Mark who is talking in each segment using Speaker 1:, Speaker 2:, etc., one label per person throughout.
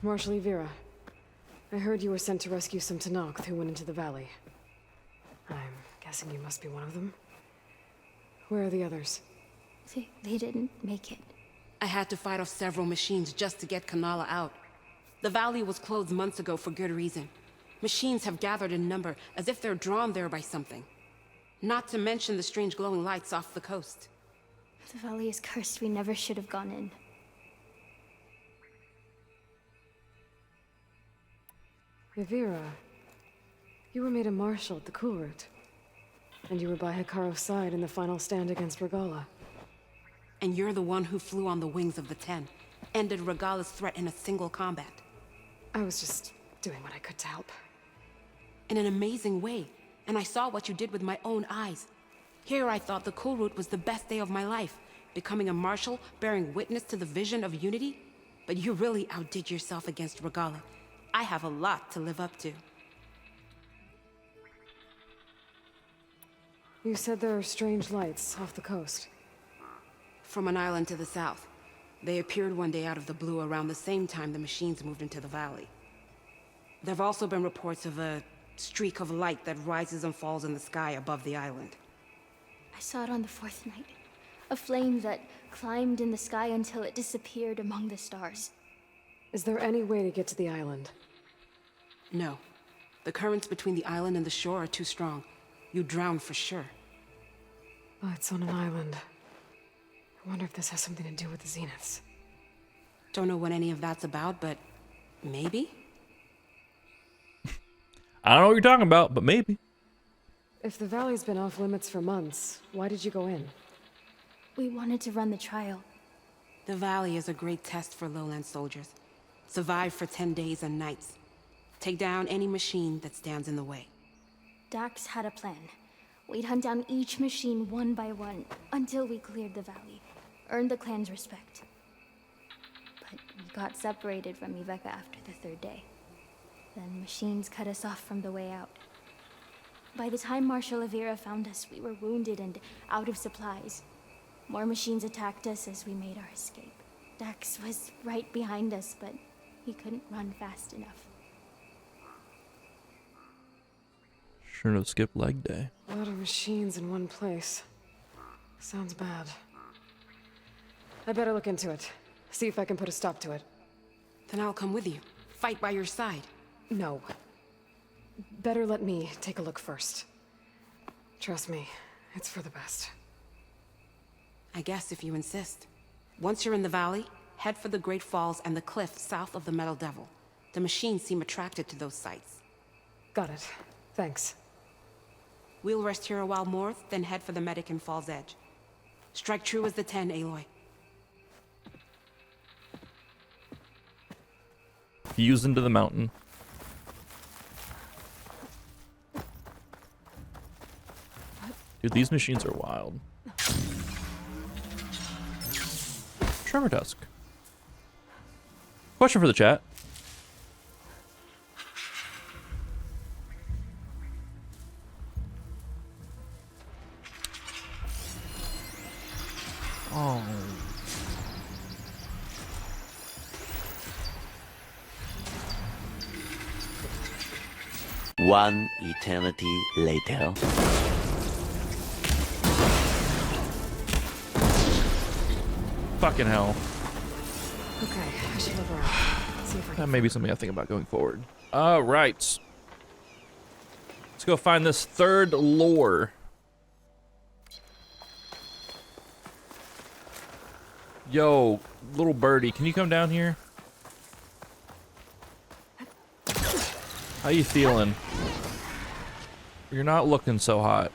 Speaker 1: Marshal Vera. I heard you were sent to rescue some Tenakth who went into the valley. I'm guessing you must be one of them. Where are the others?
Speaker 2: They didn't make it.
Speaker 3: I had to fight off several machines just to get Kanala out. The valley was closed months ago for good reason. Machines have gathered in number as if they're drawn there by something. Not to mention the strange glowing lights off the coast.
Speaker 2: The valley is cursed. We never should have gone in.
Speaker 1: Vera, you were made a marshal at the Cool Route. And you were by Hikaru's side in the final stand against Regala.
Speaker 3: And you're the one who flew on the wings of the Ten. Ended Regala's threat in a single combat.
Speaker 1: I was just doing what I could to help.
Speaker 3: In an amazing way. And I saw what you did with my own eyes. Here I thought the Cool Route was the best day of my life. Becoming a marshal, bearing witness to the vision of unity. But you really outdid yourself against Regala. I have a lot to live up to.
Speaker 1: You said there are strange lights off the coast.
Speaker 3: From an island to the south. They appeared one day out of the blue around the same time the machines moved into the valley. There have also been reports of a streak of light that rises and falls in the sky above the island.
Speaker 2: I saw it on the fourth night. A flame that climbed in the sky until it disappeared among the stars.
Speaker 1: Is there any way to get to the island?
Speaker 3: No. The currents between the island and the shore are too strong. You'd drown for sure.
Speaker 1: Oh, it's on an island. I wonder if this has something to do with the Zeniths.
Speaker 3: Don't know what any of that's about, but maybe?
Speaker 4: I don't know what you're talking about, but maybe.
Speaker 1: If the valley's been off limits for months, why did you go in?
Speaker 2: We wanted to run the trial.
Speaker 3: The valley is a great test for lowland soldiers. Survive for 10 days and nights. Take down any machine that stands in the way.
Speaker 2: Dax had a plan. We'd hunt down each machine one by one until we cleared the valley. Earned the clan's respect. But we got separated from Iveka after the third day. Then machines cut us off from the way out. By the time Marshal Avera found us, we were wounded and out of supplies. More machines attacked us as we made our escape. Dax was right behind us, but he couldn't run fast enough.
Speaker 4: Shouldn't have skipped leg day.
Speaker 1: A lot of machines in one place. Sounds bad. I better look into it. See if I can put a stop to it.
Speaker 3: Then I'll come with you. Fight by your side.
Speaker 1: No. Better let me take a look first. Trust me, it's for the best.
Speaker 3: I guess if you insist. Once you're in the valley, head for the Great Falls and the cliff south of the Metal Devil. The machines seem attracted to those sites.
Speaker 1: Got it. Thanks.
Speaker 3: We'll rest here a while more, then head for the medic in Fall's Edge. Strike true as the 10, Aloy.
Speaker 4: Fuse into the mountain. Dude, these machines are wild. Tremor Tusk. Question for the chat. Oh.
Speaker 5: One eternity later.
Speaker 4: Fucking hell.
Speaker 1: Okay, I should look around. See if I
Speaker 4: That
Speaker 1: can...
Speaker 4: may be something I think about going forward. All right. Let's go find this third lore. Yo, little birdie, can you come down here? How you feeling? You're not looking so hot.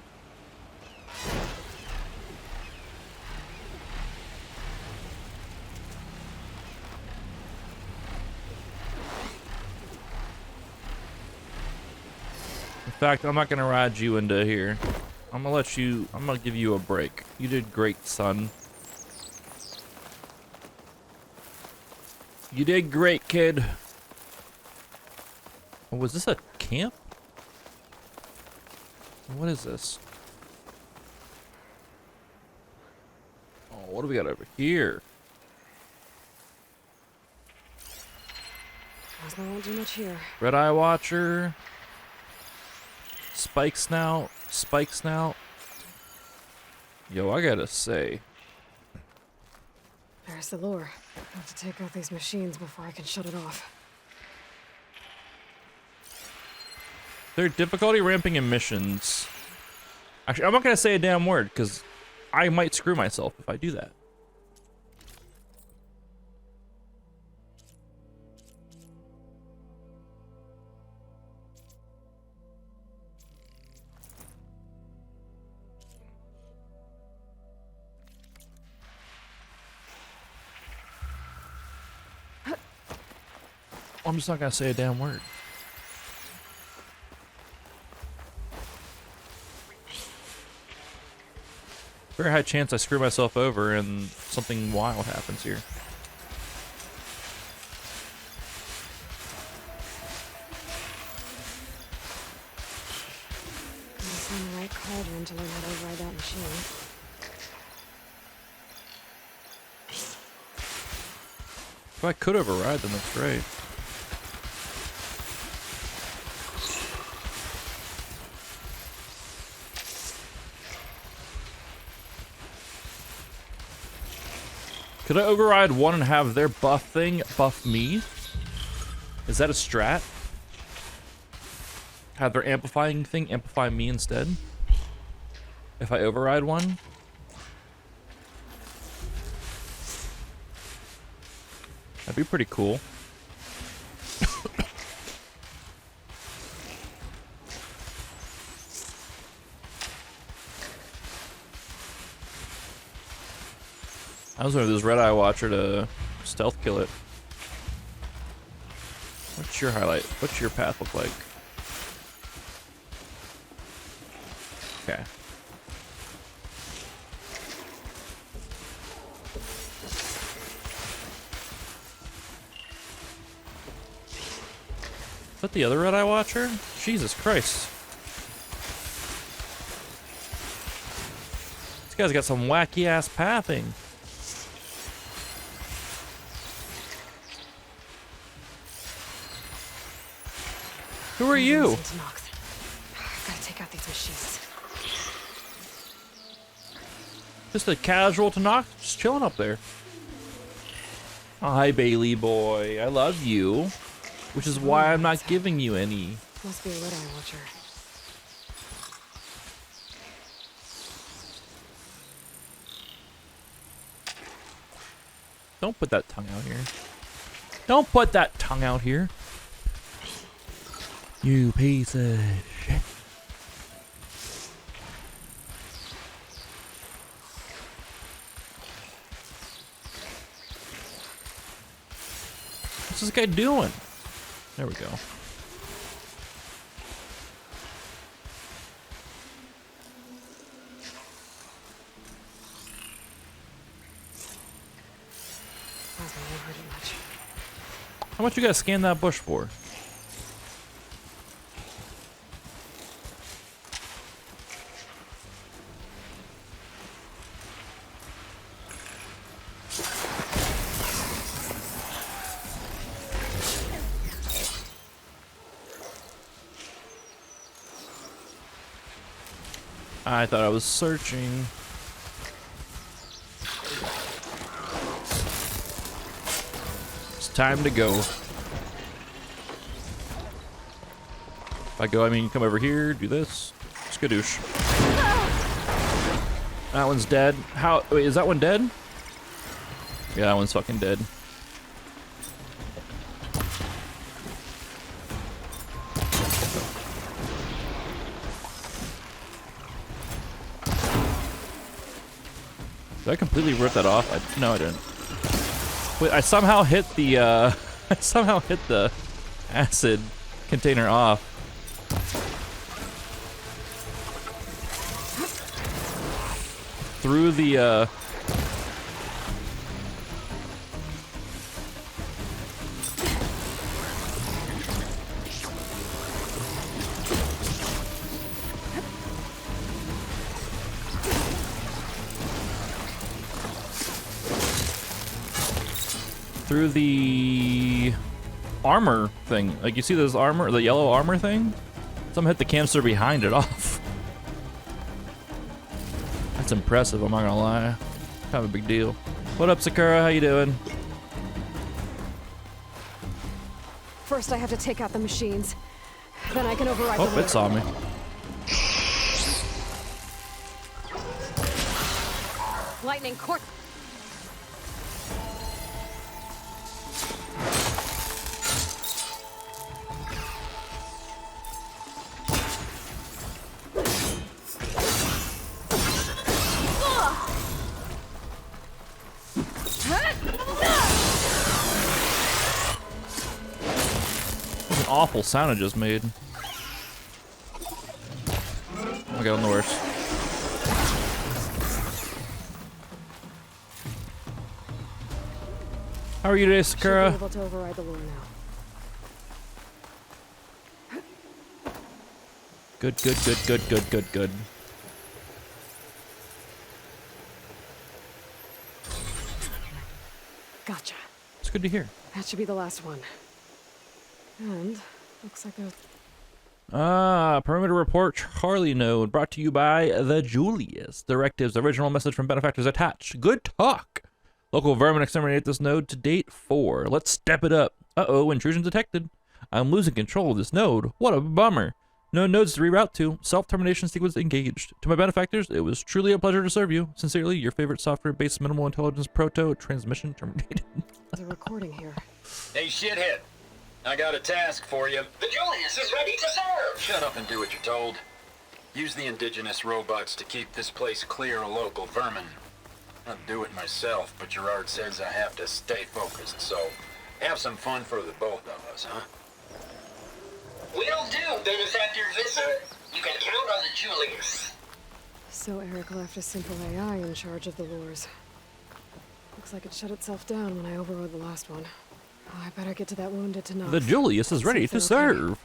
Speaker 4: In fact, I'm not gonna ride you into here. I'm gonna give you a break. You did great, son. You did great, kid. Oh, was this a camp? What is this? Oh, what do we got over here?
Speaker 1: Suppose I won't do much here.
Speaker 4: Red Eye Watcher. Spike Snout. Spike Snout. Yo, I gotta say.
Speaker 1: There's the lure. I have to take out these machines before I can shut it off.
Speaker 4: They're difficulty ramping emissions. Actually, I'm not gonna say a damn word, because I might screw myself if I do that. I'm just not gonna say a damn word. Very high chance I screw myself over and something wild happens here.
Speaker 1: Gotta find the right cauldron to learn how to override that machine.
Speaker 4: If I could override them, that's great. Could I override one and have their buff thing buff me? Is that a strat? Have their amplifying thing amplify me instead? If I override one? That'd be pretty cool. I was wondering if this Red Eye Watcher to stealth kill it. What's your highlight? What's your path look like? Okay. Is that the other Red Eye Watcher? Jesus Christ. This guy's got some wacky ass pathing. Who are you?
Speaker 1: Gotta take out these machines.
Speaker 4: Just a casual to knock, just chilling up there. Hi, Bailey boy. I love you. Which is why I'm not giving you any.
Speaker 1: Must be a Red Eye Watcher.
Speaker 4: Don't put that tongue out here. Don't put that tongue out here. You piece of shit. What's this guy doing? There we go.
Speaker 1: Won't hurt it much.
Speaker 4: How much you guys scan that bush for? I thought I was searching. It's time to go. If I go, I mean come over here, do this. Skadoosh. That one's dead. How? Wait, is that one dead? Yeah, that one's fucking dead. Did I completely rip that off? No, I didn't. Wait, I somehow hit the, I somehow hit the acid container off. Through the, armor thing. Like, you see this armor, the yellow armor thing? Someone hit the canister behind it off. That's impressive, I'm not gonna lie. Kind of a big deal. What up, Sakura? How you doing?
Speaker 1: First, I have to take out the machines. Then I can override the
Speaker 4: Oh,
Speaker 1: lure.
Speaker 4: it saw me.
Speaker 1: Lightning court.
Speaker 4: What an awful sound it just made. Oh my god, I'm the worst. How are you today,
Speaker 1: Should
Speaker 4: Sakura?
Speaker 1: be able to override the lure now.
Speaker 4: Good.
Speaker 1: Gotcha.
Speaker 4: It's good to hear.
Speaker 1: That should be the last one. And looks like a
Speaker 4: Perimeter Report Charlie Node brought to you by the Julius. Directives, original message from benefactors attached. Good talk. Local vermin exterminated this node to date 4. Let's step it up. Uh-oh, intrusion detected. I'm losing control of this node. What a bummer. No nodes to reroute to. Self-termination sequence engaged. To my benefactors, it was truly a pleasure to serve you. Sincerely, your favorite software-based minimal intelligence proto transmission terminated.
Speaker 1: there's a recording here.
Speaker 6: Hey, shithead. I got a task for you.
Speaker 7: The Julius is ready to serve!
Speaker 6: Shut up and do what you're told. Use the indigenous robots to keep this place clear of local vermin. I'll do it myself, but Gerard says I have to stay focused, so have some fun for the both of us, huh?
Speaker 7: Will do, benefactor Visser. You can count on the Julius.
Speaker 1: So Eric left a simple AI in charge of the lures. Looks like it shut itself down when I overrode the last one. Oh, I better get to that wounded to know.
Speaker 4: The Julius is ready to serve.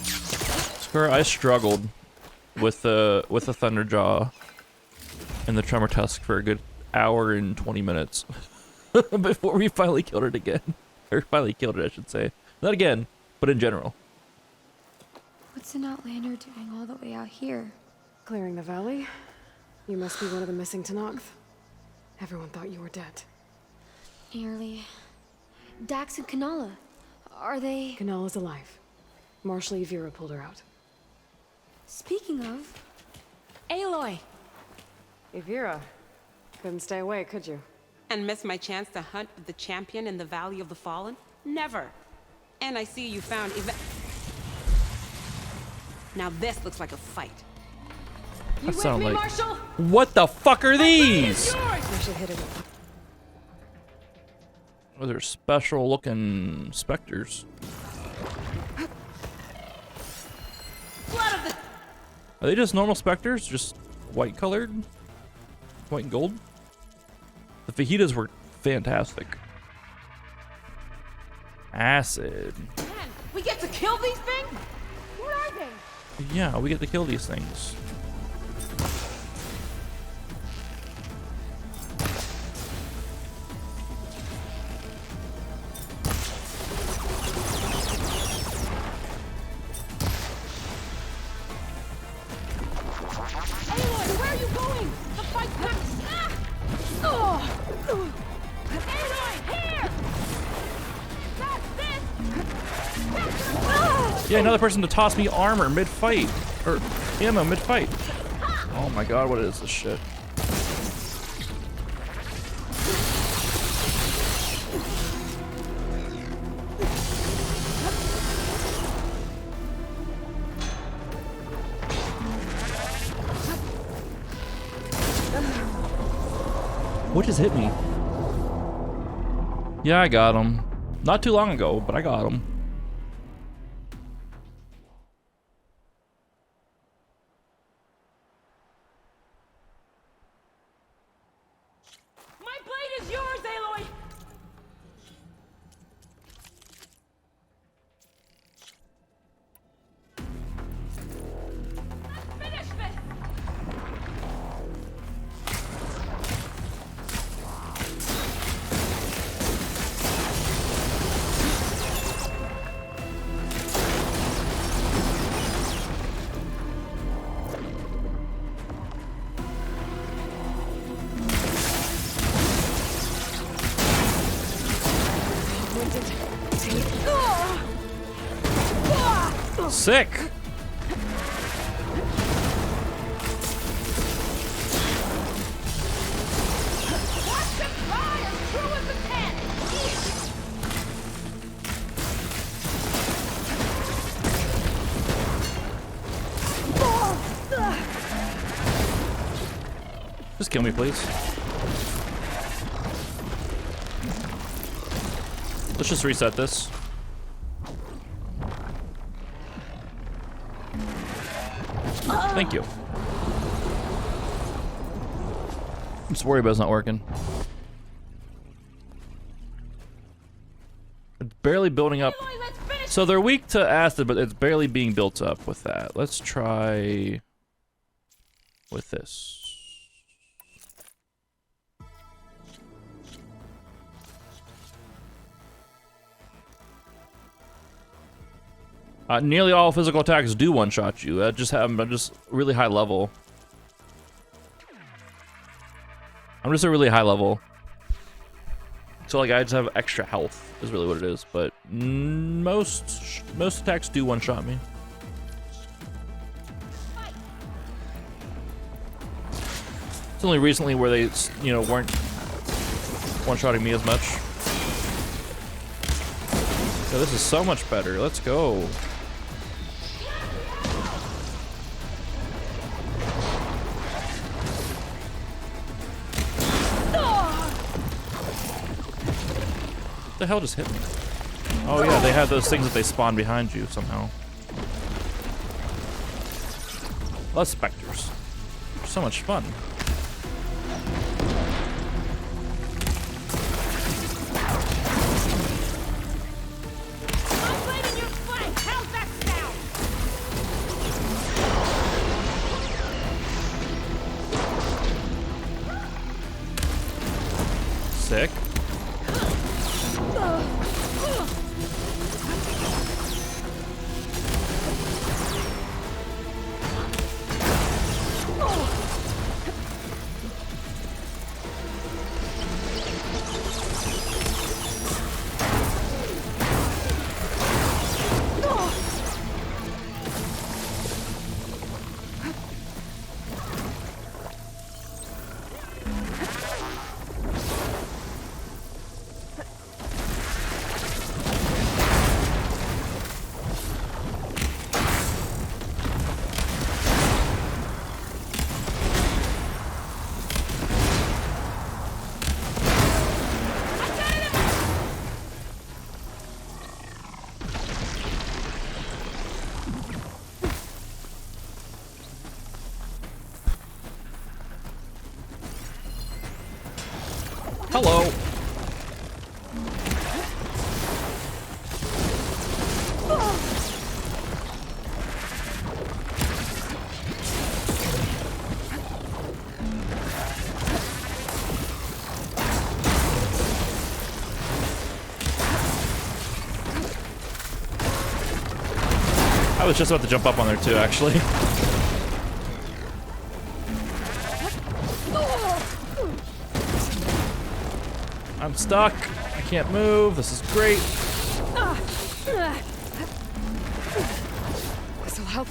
Speaker 4: Sakura, I struggled with the Thunderjaw and the Tremor Tusk for a good hour and 20 minutes before we finally killed it again. Or finally killed it, I should say. Not again, but in general.
Speaker 2: What's an Outlander doing all the way out here?
Speaker 1: Clearing the valley? You must be one of the missing Tenakth. Everyone thought you were dead.
Speaker 2: Nearly. Dax and Kanala. Are they...
Speaker 1: Kanala's alive. Marshal Yvira pulled her out.
Speaker 2: Speaking of...
Speaker 3: Aloy!
Speaker 1: Yvira, couldn't stay away, could you?
Speaker 3: And miss my chance to hunt with the champion in the Valley of the Fallen? Never. And I see you found Now this looks like a fight.
Speaker 4: That sound like... What the fuck are these?
Speaker 1: I should hit it.
Speaker 4: Oh, they're special looking specters. Are they just normal specters? Just white colored? White and gold? The fajitas were fantastic. Acid.
Speaker 3: Man, we get to kill these things? What are they?
Speaker 4: Yeah, we get to kill these things.
Speaker 3: Aloy, where are you going? The fight's not... Aloy, here! That's this!
Speaker 4: Yeah, another person to toss me armor mid-fight. Or ammo mid-fight. Oh my god, what is this shit? What just hit me? Yeah, I got him. Not too long ago, but I got him.
Speaker 3: My blade is yours, Aloy! Finish this!
Speaker 4: Sick. Just kill me, please. Let's just reset this. Thank you. I'm just worried about it's not working. It's barely building up. So they're weak to acid, but it's barely being built up with that. Let's try with this. Nearly all physical attacks do one-shot you. Just really high level. I'm just a really high level. So like I just have extra health is really what it is. But most attacks do one-shot me. It's only recently where they, weren't one-shotting me as much. So this is so much better. Let's go. What the hell just hit me? Oh yeah, they have those things that they spawn behind you somehow. Less specters. So much fun. Sick. Hello. I was just about to jump up on there too, actually. I'm stuck. I can't move. This is great.
Speaker 1: This'll help.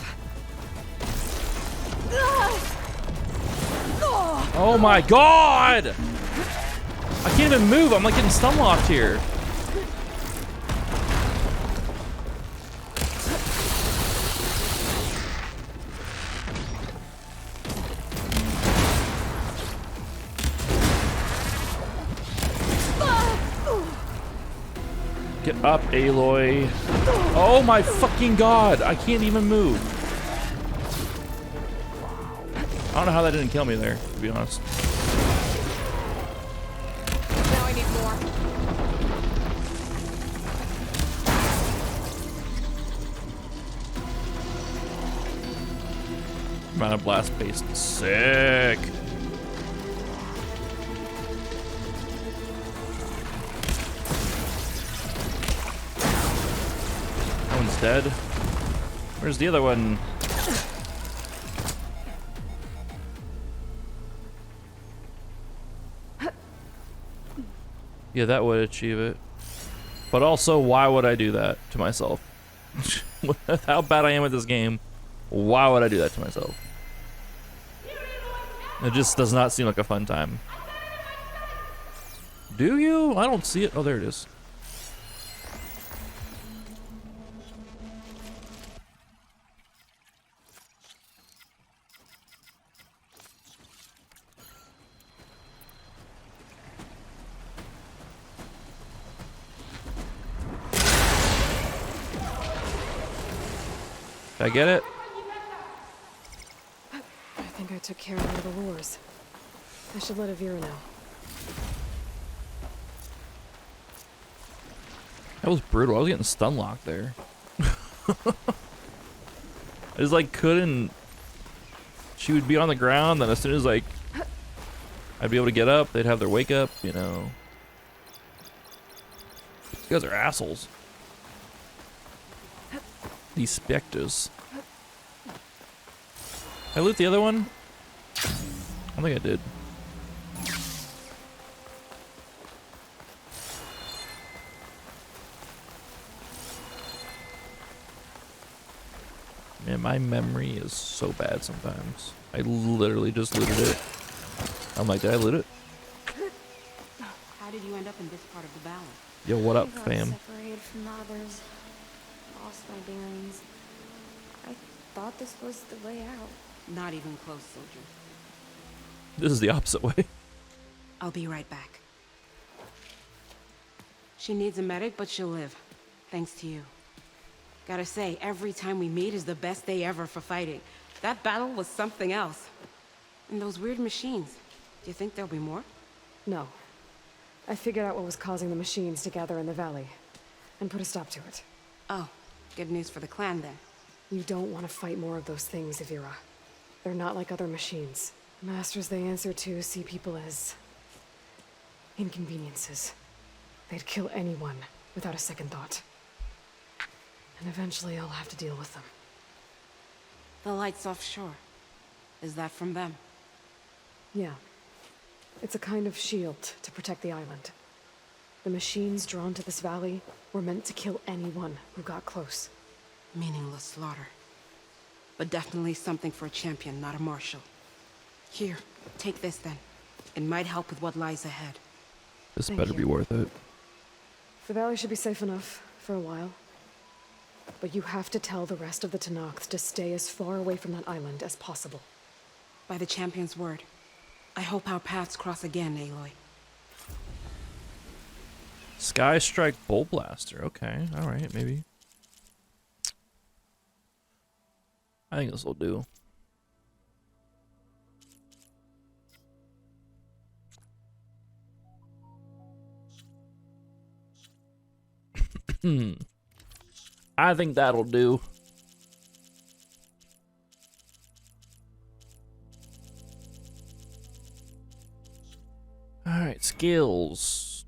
Speaker 4: Oh my god! I can't even move. I'm like getting stun locked here. Get up, Aloy. Oh my fucking god. I can't even move. I don't know how that didn't kill me there, to be honest.
Speaker 1: Now I need more.
Speaker 4: Amount of blast paste. Sick. One's dead. Where's the other one? Yeah, that would achieve it. But also, why would I do that to myself? With how bad I am at this game, why would I do that to myself? It just does not seem like a fun time. Do you? I don't see it. Oh, there it is. Did I get it?
Speaker 1: I think I took care of all the lures. I should let Avira know.
Speaker 4: That was brutal. I was getting stun locked there. I just like couldn't. She would be on the ground, then as soon as like I'd be able to get up, they'd have their wake up, you know. You guys are assholes. These specters. I loot the other one? I don't think I did. Man, my memory is so bad sometimes. I literally just looted it. I'm like, did I loot it?
Speaker 3: How did you end up in this part of the valley?
Speaker 4: Yo, what up,
Speaker 2: I got
Speaker 4: fam?
Speaker 2: separated from the others. Lost my bearings. I thought this was the way out.
Speaker 3: Not even close, soldier.
Speaker 4: This is the opposite way.
Speaker 3: I'll be right back. She needs a medic, but she'll live. Thanks to you. Gotta say, every time we meet is the best day ever for fighting. That battle was something else. And those weird machines. Do you think there'll be more?
Speaker 1: No. I figured out what was causing the machines to gather in the valley, and put a stop to it.
Speaker 3: Oh, good news for the clan then.
Speaker 1: You don't want to fight more of those things, Avira. They're not like other machines. The masters they answer to see people as inconveniences. They'd kill anyone without a second thought. And eventually I'll have to deal with them.
Speaker 3: The lights offshore. Is that from them?
Speaker 1: Yeah. It's a kind of shield to protect the island. The machines drawn to this valley were meant to kill anyone who got close.
Speaker 3: Meaningless slaughter. But definitely something for a champion, not a marshal. Here, take this then. It might help with what lies ahead.
Speaker 4: This
Speaker 1: Thank
Speaker 4: better
Speaker 1: you.
Speaker 4: be worth it.
Speaker 1: The valley should be safe enough for a while. But you have to tell the rest of the Tenakth to stay as far away from that island as possible.
Speaker 3: By the champion's word. I hope our paths cross again, Aloy.
Speaker 4: Sky Strike Bolt Blaster. Okay, alright, maybe. I think this will do. I think that'll do. Alright, skills.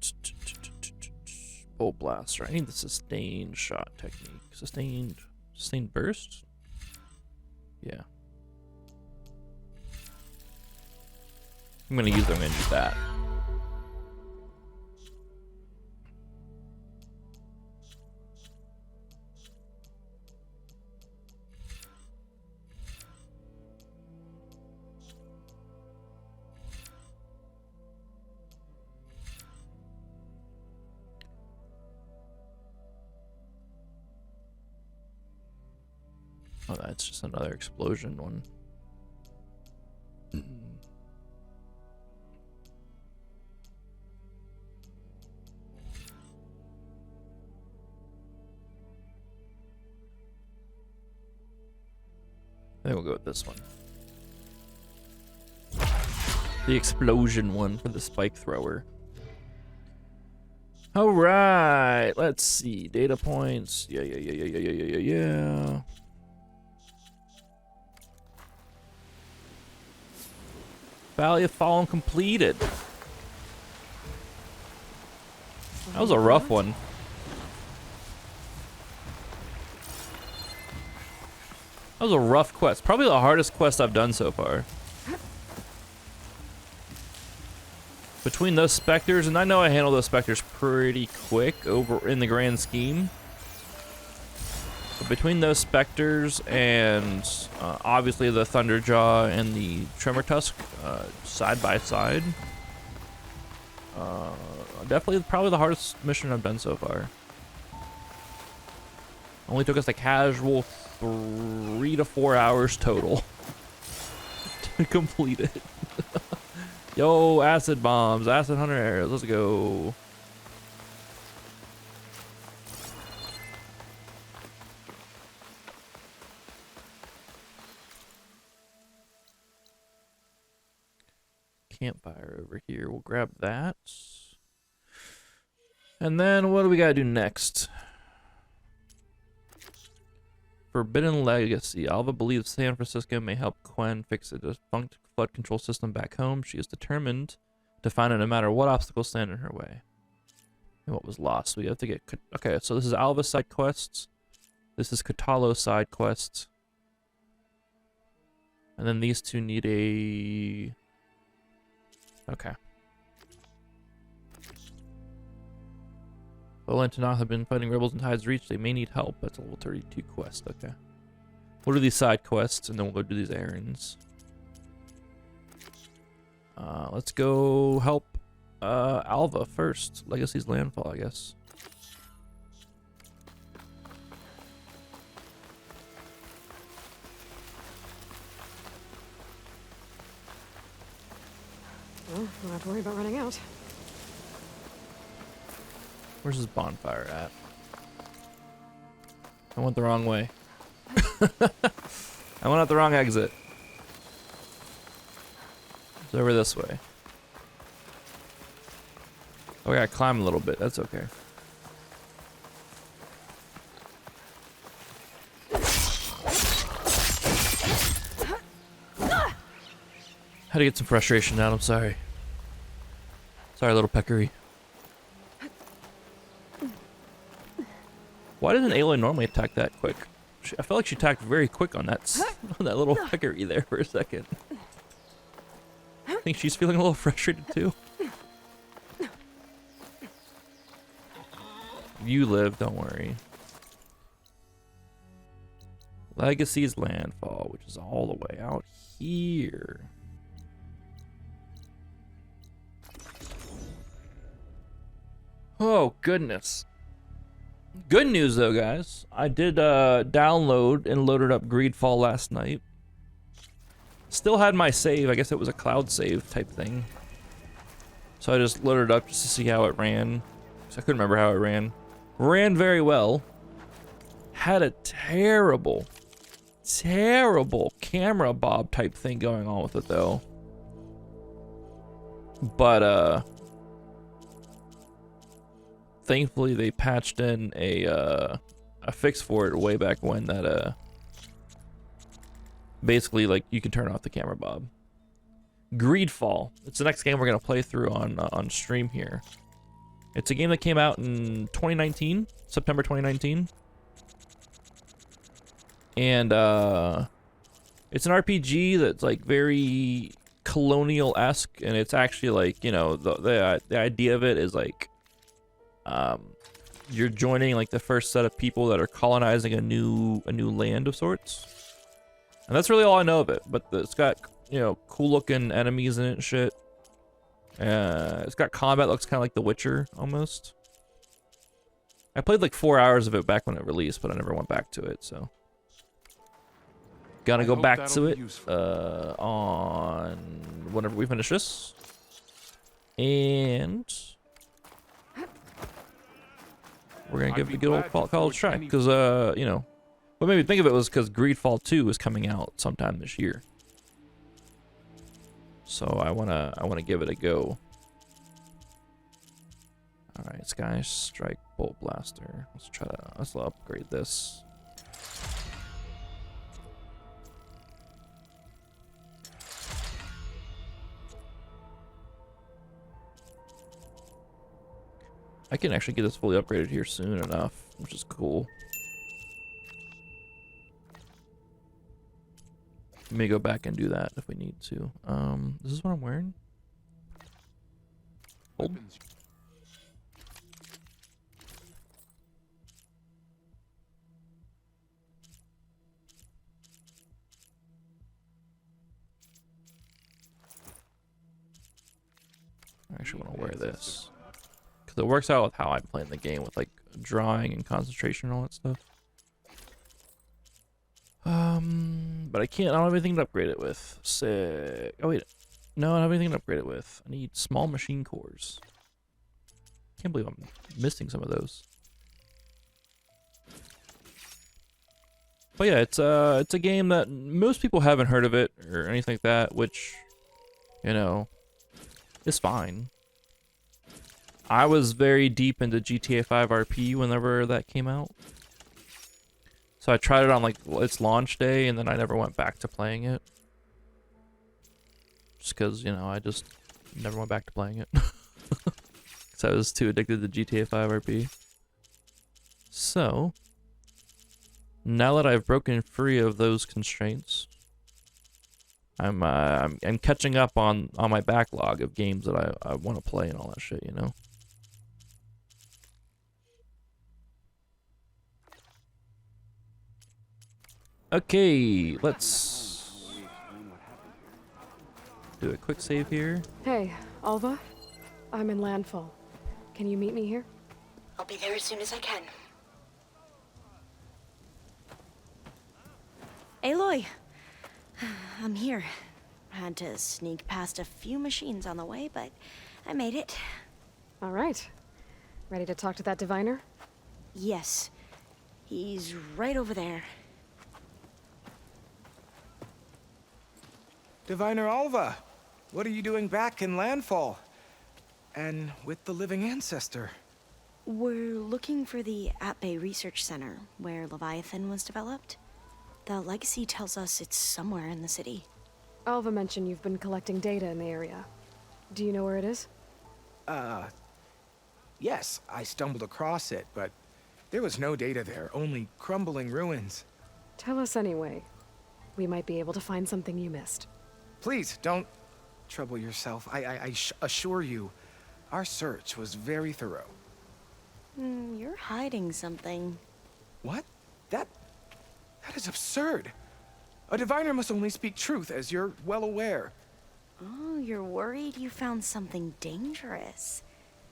Speaker 4: Bolt Blaster. I need the sustained shot technique. Sustained burst? Yeah. I'm gonna use that. Oh, that's just another explosion one. I think we'll go with this one. The explosion one for the spike thrower. All right, let's see. Data points. Yeah. Valley of Fallen completed. That was a rough one. That was a rough quest. Probably the hardest quest I've done so far. But between those specters, and I know I handle those specters pretty quick over in the grand scheme. But between those specters and obviously the Thunderjaw and the Tremor Tusk side by side, definitely probably the hardest mission I've done so far. Only took us a casual 3 to 4 hours total to complete it. Yo, acid bombs, acid hunter arrows, let's go. Campfire over here, we'll grab that. And then what do we gotta do next? Forbidden Legacy. Alva believes San Francisco may help Quen fix a defunct flood control system back home. She is determined to find it no matter what obstacles stand in her way. And what was lost? We have to get... Okay, so this is Alva side quests. This is Katalo side quests. And then these two need a... Okay. Well, and Tanakh have been fighting rebels in Tide's Reach. They may need help. That's a level 32 quest. Okay. We'll do these side quests, and then we'll go do these errands. Let's go help Alva first. Legacy's Landfall, I guess.
Speaker 1: Well, don't have to worry about running out.
Speaker 4: Where's this bonfire at? I went the wrong way. I went out the wrong exit. It's over this way. Oh, I gotta climb a little bit. That's okay. Had to get some frustration out. I'm sorry. Sorry, little peccary. Why doesn't Aloy normally attack that quick? I felt like she attacked very quick on that on that little peccary there for a second. I think she's feeling a little frustrated too. You live, don't worry. Legacy's Landfall, which is all the way out here. Oh, goodness. Good news, though, guys. I did download and loaded up Greedfall last night. Still had my save. I guess it was a cloud save type thing. So I just loaded it up just to see how it ran. So I couldn't remember how it ran. Ran very well. Had a terrible camera bob type thing going on with it, though. But, thankfully they patched in a fix for it way back when that basically like you can turn off the camera bob. Greedfall. It's the next game we're gonna play through on stream here. It's a game that came out in 2019, September 2019, and it's an RPG that's like very colonial-esque, and it's actually like, you know, the idea of it is like you're joining like the first set of people that are colonizing a new land of sorts, and that's really all I know of it. But it's got, you know, cool looking enemies in it and shit. It's got combat, looks kind of like The Witcher almost. I played like 4 hours of it back when it released, but I never went back to it, so gonna go back to it on whenever we finish this. And we're gonna give it a good old college try, because you know, what made me think of it was because Greedfall 2 is coming out sometime this year, so I wanna give it a go. All right, Sky Strike Bolt Blaster. Let's upgrade this. I can actually get this fully upgraded here soon enough, which is cool. We may go back and do that if we need to. This is what I'm wearing? Hold. I actually want to wear this because it works out with how I'm playing the game with like drawing and concentration and all that stuff. But I can't. I don't have anything to upgrade it with. Sick. Oh wait, no, I don't have anything to upgrade it with. I need small machine cores. Can't believe I'm missing some of those. But yeah, it's a game that most people haven't heard of it or anything like that, which, you know, is fine. I was very deep into GTA 5 RP whenever that came out. So I tried it on like its launch day, and then I never went back to playing it. Just because, you know, I just never went back to playing it. Because I was too addicted to GTA 5 RP. So, now that I've broken free of those constraints, I'm catching up on my backlog of games that I want to play and all that shit, you know? Okay, let's do a quick save here.
Speaker 1: Hey, Alva. I'm in landfall. Can you meet me here?
Speaker 8: I'll be there as soon as I can. Aloy, I'm here. Had to sneak past a few machines on the way, but I made it.
Speaker 1: All right. Ready to talk to that diviner?
Speaker 8: Yes, he's right over there.
Speaker 9: Diviner Alva, what are you doing back in Landfall? And with the living ancestor?
Speaker 8: We're looking for the At-Bay Research Center, where Leviathan was developed. The legacy tells us it's somewhere in the city.
Speaker 1: Alva mentioned you've been collecting data in the area. Do you know where it is?
Speaker 9: Yes, I stumbled across it, but there was no data there, only crumbling ruins.
Speaker 1: Tell us anyway. We might be able to find something you missed.
Speaker 9: Please, don't trouble yourself. I assure you, our search was very thorough.
Speaker 8: You're hiding something.
Speaker 9: What? That is absurd. A diviner must only speak truth, as you're well aware.
Speaker 8: Oh, you're worried you found something dangerous?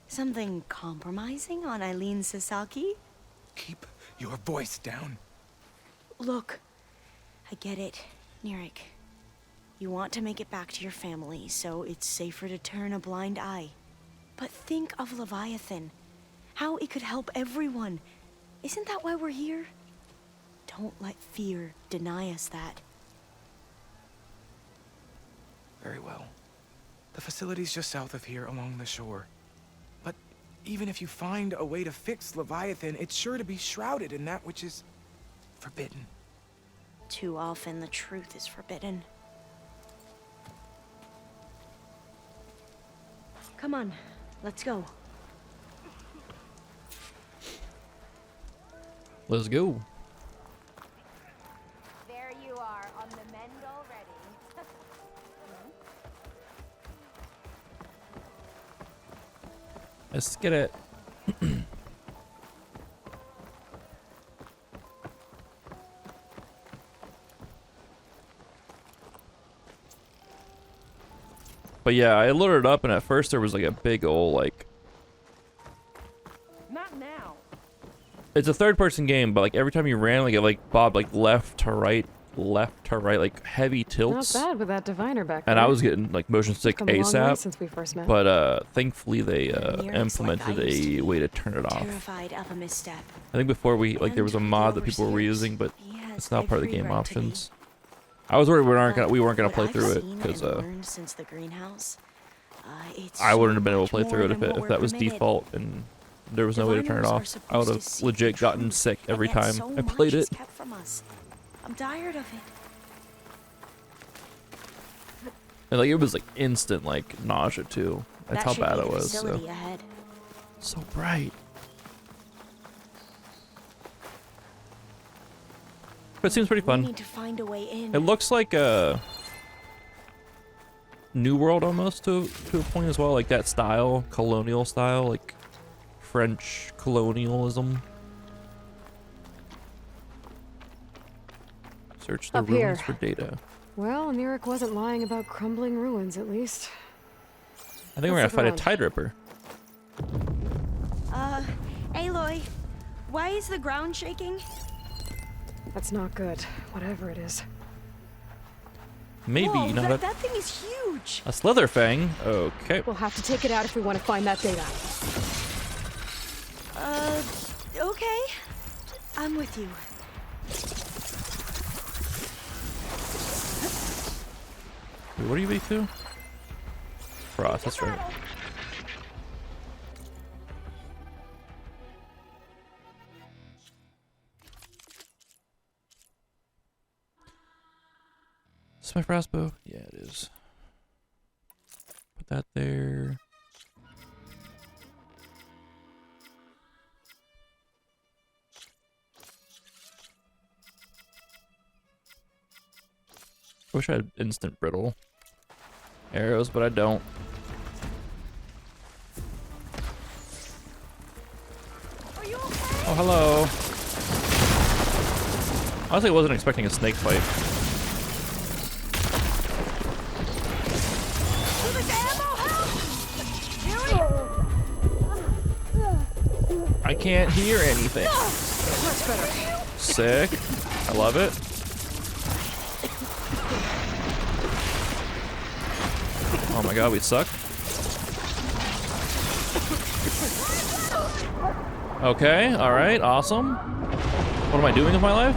Speaker 8: Something compromising on Eileen Sasaki?
Speaker 9: Keep your voice down.
Speaker 8: Look, I get it, Nirik. You want to make it back to your family, so it's safer to turn a blind eye. But think of Leviathan. How it could help everyone. Isn't that why we're here? Don't let fear deny us that.
Speaker 9: Very well. The facility's just south of here, along the shore. But even if you find a way to fix Leviathan, it's sure to be shrouded in that which is forbidden.
Speaker 8: Too often the truth is forbidden. Come on, let's go.
Speaker 4: Let's go.
Speaker 10: There you are, on the mend already.
Speaker 4: Let's get it. But yeah, I loaded it up, and at first there was like a big old like.
Speaker 10: Not now.
Speaker 4: It's a third-person game, but like every time you ran, like it like bobbed like left to right, like heavy tilts.
Speaker 1: Not bad with that diviner back there.
Speaker 4: And I was getting like motion sick
Speaker 1: Come a long way
Speaker 4: ASAP.
Speaker 1: since we first met.
Speaker 4: But thankfully they
Speaker 8: Nirik's like
Speaker 4: implemented
Speaker 8: I used to
Speaker 4: a
Speaker 8: be,
Speaker 4: way to turn it off.
Speaker 8: Terrified of a misstep.
Speaker 4: I think before we like there was a
Speaker 8: And
Speaker 4: mod
Speaker 8: the
Speaker 4: that people were
Speaker 8: overseers.
Speaker 4: reusing, but
Speaker 8: He has
Speaker 4: it's not part of the
Speaker 8: every
Speaker 4: game
Speaker 8: right to be.
Speaker 4: options. I was worried we weren't gonna
Speaker 8: What
Speaker 4: play
Speaker 8: I've
Speaker 4: through it
Speaker 8: seen
Speaker 4: because
Speaker 8: and learned since the greenhouse, it's
Speaker 4: I wouldn't have been able
Speaker 8: much
Speaker 4: to play through
Speaker 8: more
Speaker 4: it if
Speaker 8: than what
Speaker 4: if
Speaker 8: we're
Speaker 4: that was
Speaker 8: permitted.
Speaker 4: default and there was no way to turn it
Speaker 8: Diviners are
Speaker 4: off. I would
Speaker 8: supposed to
Speaker 4: have
Speaker 8: seek
Speaker 4: legit
Speaker 8: the
Speaker 4: gotten
Speaker 8: truth,
Speaker 4: sick
Speaker 8: and
Speaker 4: every
Speaker 8: yet
Speaker 4: time
Speaker 8: so
Speaker 4: I played
Speaker 8: much is
Speaker 4: it.
Speaker 8: kept from us. I'm tired of it.
Speaker 4: And like it was like instant like nausea too. That's
Speaker 8: That
Speaker 4: how
Speaker 8: should
Speaker 4: bad
Speaker 8: be
Speaker 4: it
Speaker 8: the
Speaker 4: was. So.
Speaker 8: facility ahead.
Speaker 4: So bright. But it seems pretty
Speaker 8: We
Speaker 4: fun.
Speaker 8: need to find a way in.
Speaker 4: It looks like New World almost to a point as well, like that style, colonial style, like French colonialism. Search the
Speaker 1: Up
Speaker 4: ruins
Speaker 1: here.
Speaker 4: for data.
Speaker 1: Well, Nirik wasn't lying about crumbling ruins, at least.
Speaker 4: I think we're gonna
Speaker 1: Let's
Speaker 4: fight a
Speaker 1: look
Speaker 4: Tide Ripper.
Speaker 8: Aloy, why is the ground shaking?
Speaker 1: That's not good, whatever it is.
Speaker 4: Maybe
Speaker 8: Whoa,
Speaker 4: not
Speaker 8: that thing is huge.
Speaker 4: a Slither Fang. Okay.
Speaker 1: We'll have to take it out if we want to find that data.
Speaker 8: Okay. I'm with you.
Speaker 4: Wait, what are you weak to? Frost, that's right. Is this my frostbow? Yeah, it is. Put that there. I wish I had instant brittle arrows, but I don't.
Speaker 8: Are you okay?
Speaker 4: Oh, hello. Honestly, I wasn't expecting a snake fight. I can't hear anything.
Speaker 1: Much better.
Speaker 4: Sick. I love it. Oh my god, we suck. Okay, alright, awesome. What am I doing with my life?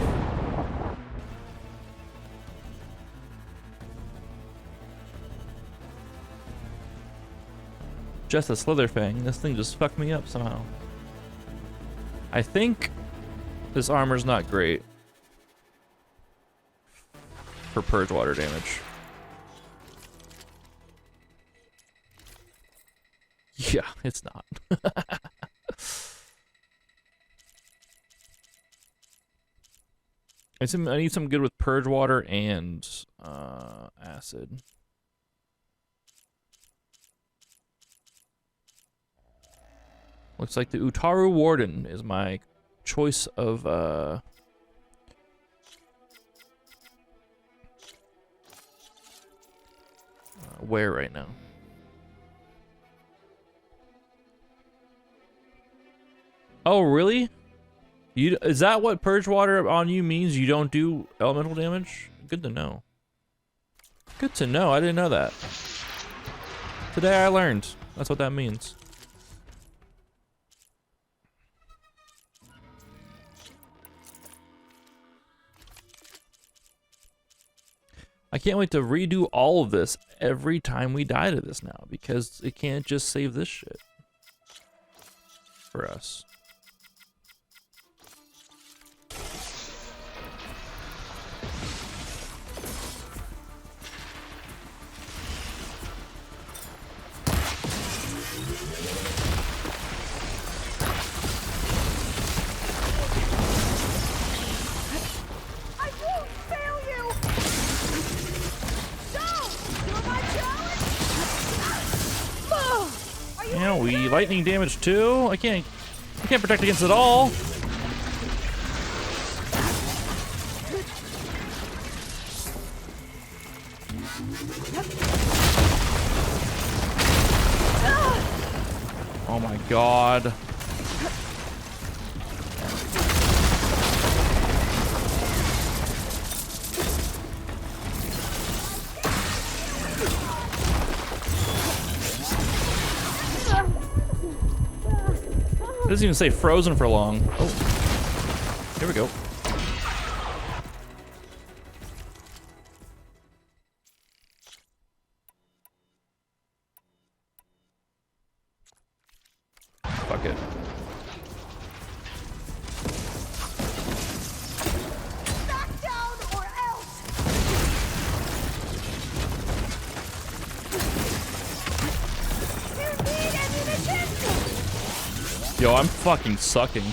Speaker 4: Just a Slither Fang. This thing just fucked me up somehow. I think this armor's not great for purge water damage. Yeah, it's not. I need some good with purge water and acid. Looks like the Utaru Warden is my choice of wear right now. Oh, really? Is that what purge water on you means? You don't do elemental damage? Good to know. Good to know. I didn't know that. Today I learned. That's what that means. I can't wait to redo all of this every time we die to this now, because it can't just save this shit for us. Yeah, we lightning damage too. I can't protect against it all. Oh my god. It doesn't even say frozen for long. Oh, here we go. Fuck it.
Speaker 10: Back down or else! You need ammunition!
Speaker 4: Yo, I'm fucking sucking.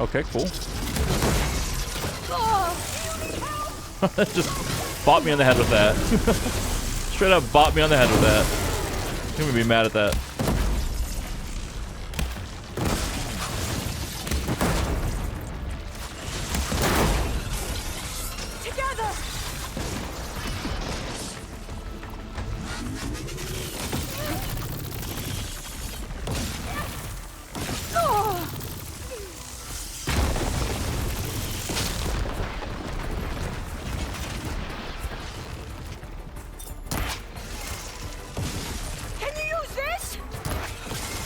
Speaker 4: Okay, cool. Just bought me on the head with that. Straight up bought me on the head with that. I'm gonna be mad at that.
Speaker 10: Together. Can you use this?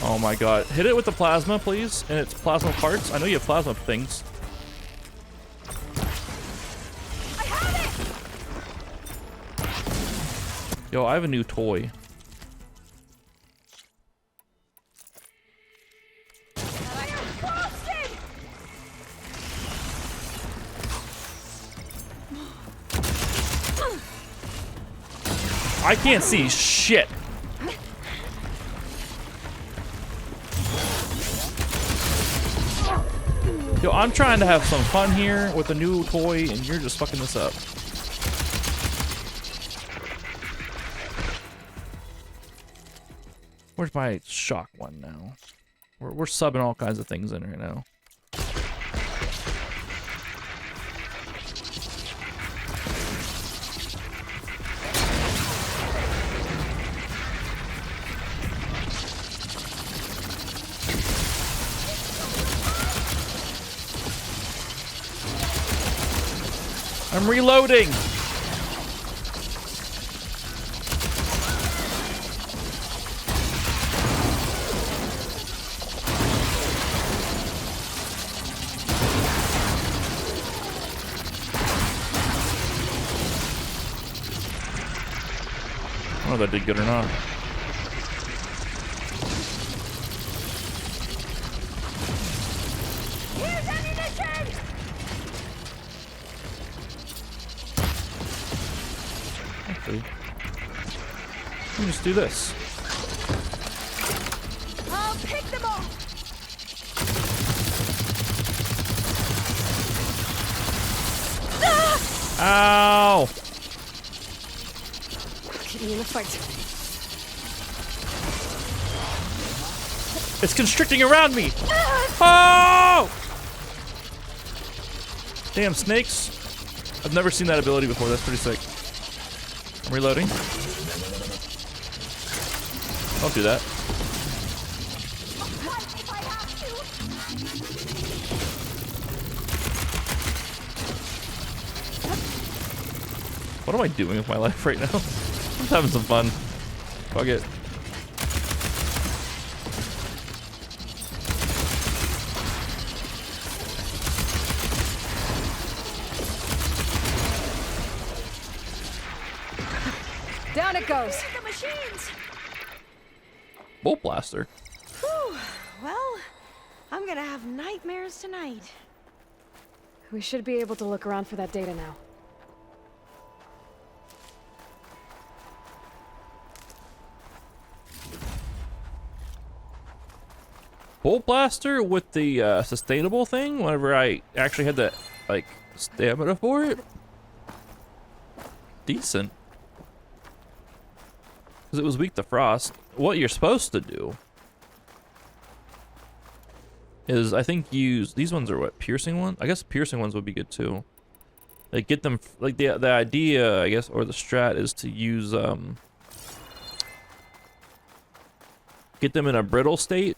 Speaker 4: Oh my god. Hit it with the plasma, please. And it's plasma parts. I know you have plasma things.
Speaker 10: I have it.
Speaker 4: Yo, I have a new toy.
Speaker 10: I am frosted.
Speaker 4: I can't see shit. Yo, I'm trying to have some fun here with a new toy, and you're just fucking this up. Where's my shock one now? We're subbing all kinds of things in right now. I'm reloading. I don't know if that did good or not.
Speaker 10: Here's ammunition.
Speaker 4: Actually, let me just do this.
Speaker 10: I'll pick them off.
Speaker 4: Ow!
Speaker 1: Keep me in the fight.
Speaker 4: It's constricting around me. Oh! Damn snakes. I've never seen that ability before. That's pretty sick. I'm reloading. Don't do that.
Speaker 10: If I have to.
Speaker 4: What am I doing with my life right now? I'm just having some fun. Fuck it.
Speaker 1: Down it goes.
Speaker 10: The machines.
Speaker 4: Bolt blaster.
Speaker 8: Whew. Well, I'm gonna have nightmares tonight.
Speaker 1: We should be able to look around for that data now.
Speaker 4: Bolt blaster with the sustainable thing whenever I actually had the like stamina for it. Decent. Because it was weak to frost. What you're supposed to do is, I think, use these ones are what, piercing ones? I guess piercing ones would be good too. Like get them, like the idea, I guess, or the strat is to use get them in a brittle state,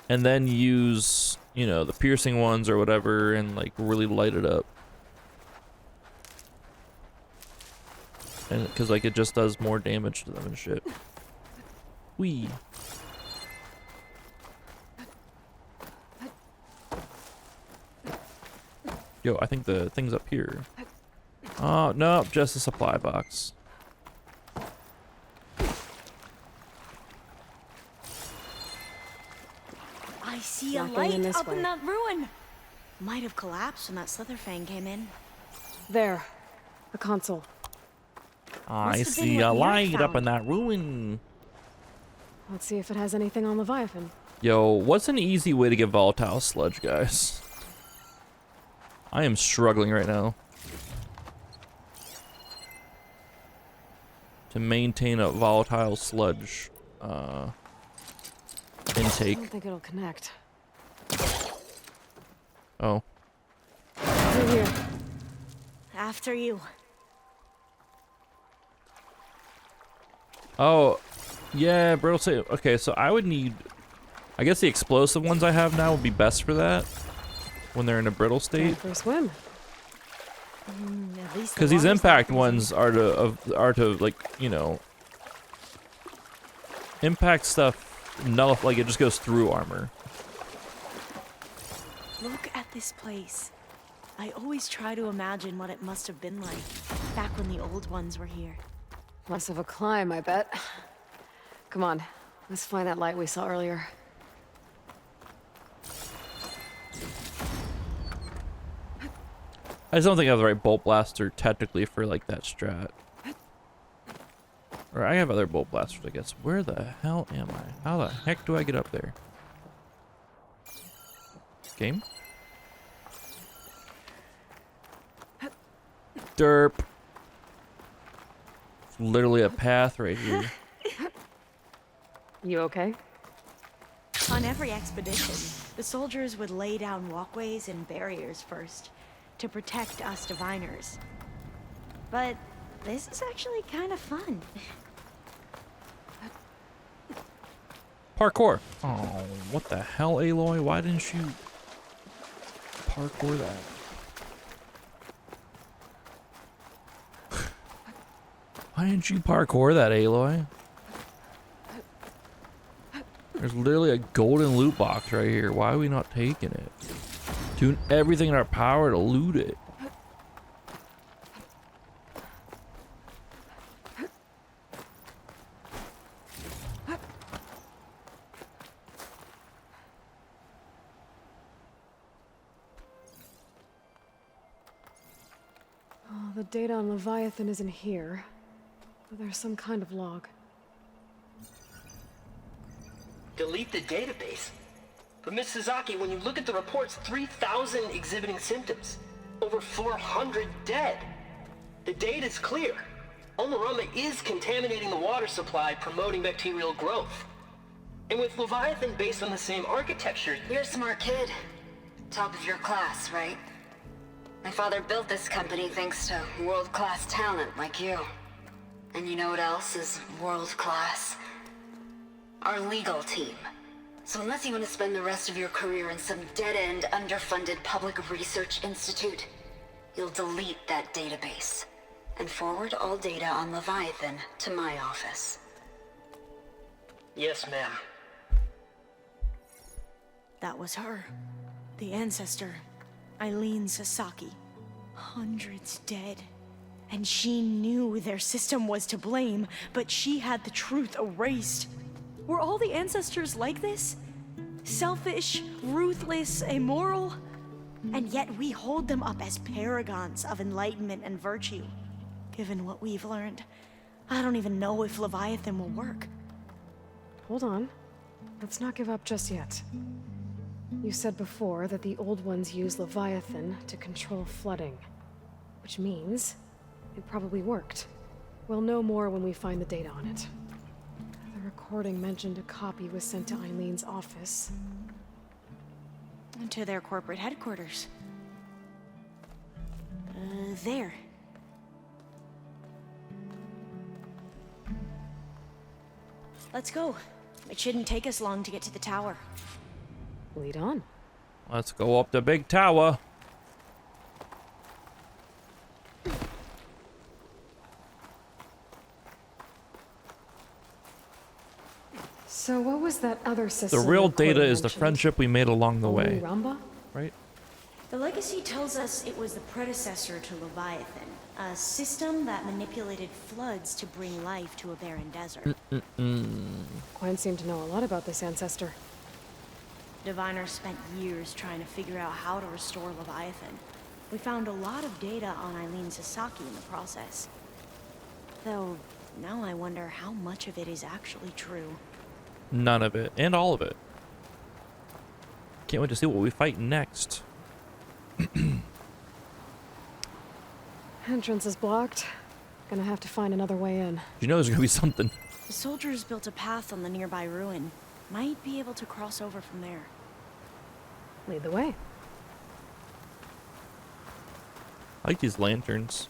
Speaker 4: and then use, you know, the piercing ones or whatever, and like really light it up. And because like it just does more damage to them and shit. Wee. Yo, I think the thing's up here. Oh, no, just a supply box.
Speaker 8: I see a
Speaker 1: Not going in
Speaker 8: light
Speaker 1: this
Speaker 8: up
Speaker 1: way.
Speaker 8: in that ruin. Might have collapsed when that Slitherfang came in.
Speaker 1: There. A console.
Speaker 4: I
Speaker 8: Must have been
Speaker 4: see
Speaker 8: what
Speaker 4: a
Speaker 8: Yuri
Speaker 4: light up
Speaker 8: found.
Speaker 4: in that ruin.
Speaker 1: Let's see if it has anything on Leviathan.
Speaker 4: Yo, what's an easy way to get volatile sludge, guys? I am struggling right now to maintain a volatile sludge intake.
Speaker 1: I don't think it'll connect.
Speaker 4: Oh.
Speaker 1: Through here.
Speaker 8: After you.
Speaker 4: Oh, yeah, brittle state. Okay, so I would need, I guess the explosive ones I have now would be best for that when they're in a brittle
Speaker 1: Time
Speaker 4: state.
Speaker 1: for a swim.
Speaker 8: At least the
Speaker 4: Because these
Speaker 8: water's
Speaker 4: impact
Speaker 8: not
Speaker 4: ones are to like, you know, impact stuff nullify, like it just goes through armor.
Speaker 8: Look at this place. I always try to imagine what it must have been like back when the old ones were here.
Speaker 1: Less of a climb, I bet. Come on, let's find that light we saw earlier.
Speaker 4: I just don't think I have the right bolt blaster technically for like that strat. Or I have other bolt blasters, I guess. Where the hell am I? How the heck do I get up there? Game? Derp. It's literally a path right here.
Speaker 1: You okay?
Speaker 8: On every expedition, the soldiers would lay down walkways and barriers first to protect us diviners. But this is actually kind of fun.
Speaker 4: Parkour. Oh, what the hell, Aloy? Why didn't you parkour that? Why didn't you parkour that, Aloy? There's literally a golden loot box right here. Why are we not taking it? Doing everything in our power to loot it.
Speaker 1: Oh, the data on Leviathan isn't here. But there's some kind of log.
Speaker 7: Delete the database. But Miss Sasaki, when you look at the reports, 3,000 exhibiting symptoms. Over 400 dead. The data's clear. Omarama is contaminating the water supply, promoting bacterial growth. And with Leviathan based on the same architecture...
Speaker 11: You're a smart kid. Top of your class, right? My father built this company thanks to world-class talent like you. And you know what else is world-class? Our legal team. So unless you want to spend the rest of your career in some dead-end, underfunded public research institute, you'll delete that database and forward all data on Leviathan to my office.
Speaker 7: Yes, ma'am.
Speaker 8: That was her. The ancestor, Eileen Sasaki. Hundreds dead. And she knew their system was to blame, but she had the truth erased. Were all the ancestors like this? Selfish, ruthless, immoral? And yet we hold them up as paragons of enlightenment and virtue. Given what we've learned, I don't even know if Leviathan will work.
Speaker 1: Hold on. Let's not give up just yet. You said before that the old ones use Leviathan to control flooding. Which means it probably worked. We'll know more when we find the data on it. The recording mentioned a copy was sent to Eileen's office.
Speaker 8: To their corporate headquarters. There. Let's go. It shouldn't take us long to get to the tower.
Speaker 1: Lead on.
Speaker 4: Let's go up the big tower.
Speaker 1: So what was that other
Speaker 4: The
Speaker 1: system?
Speaker 4: real
Speaker 1: recording
Speaker 4: data is the
Speaker 1: mentioned?
Speaker 4: friendship we made along the way,
Speaker 1: Ramba?
Speaker 4: right?
Speaker 8: The legacy tells us it was the predecessor to Leviathan, a system that manipulated floods to bring life to a barren desert.
Speaker 1: Quinn seemed to know a lot about this ancestor.
Speaker 8: Diviners spent years trying to figure out how to restore Leviathan. We found a lot of data on Eileen Sasaki in the process. Though, now I wonder how much of it is actually true.
Speaker 4: None of it, and all of it. can't wait to see what we fight next.
Speaker 1: Entrance is blocked. Gonna have to find another way in.
Speaker 4: You know there's gonna be something.
Speaker 8: The soldiers built a path on the nearby ruin. Might be able to cross over from there.
Speaker 1: Lead the way.
Speaker 4: I like these lanterns.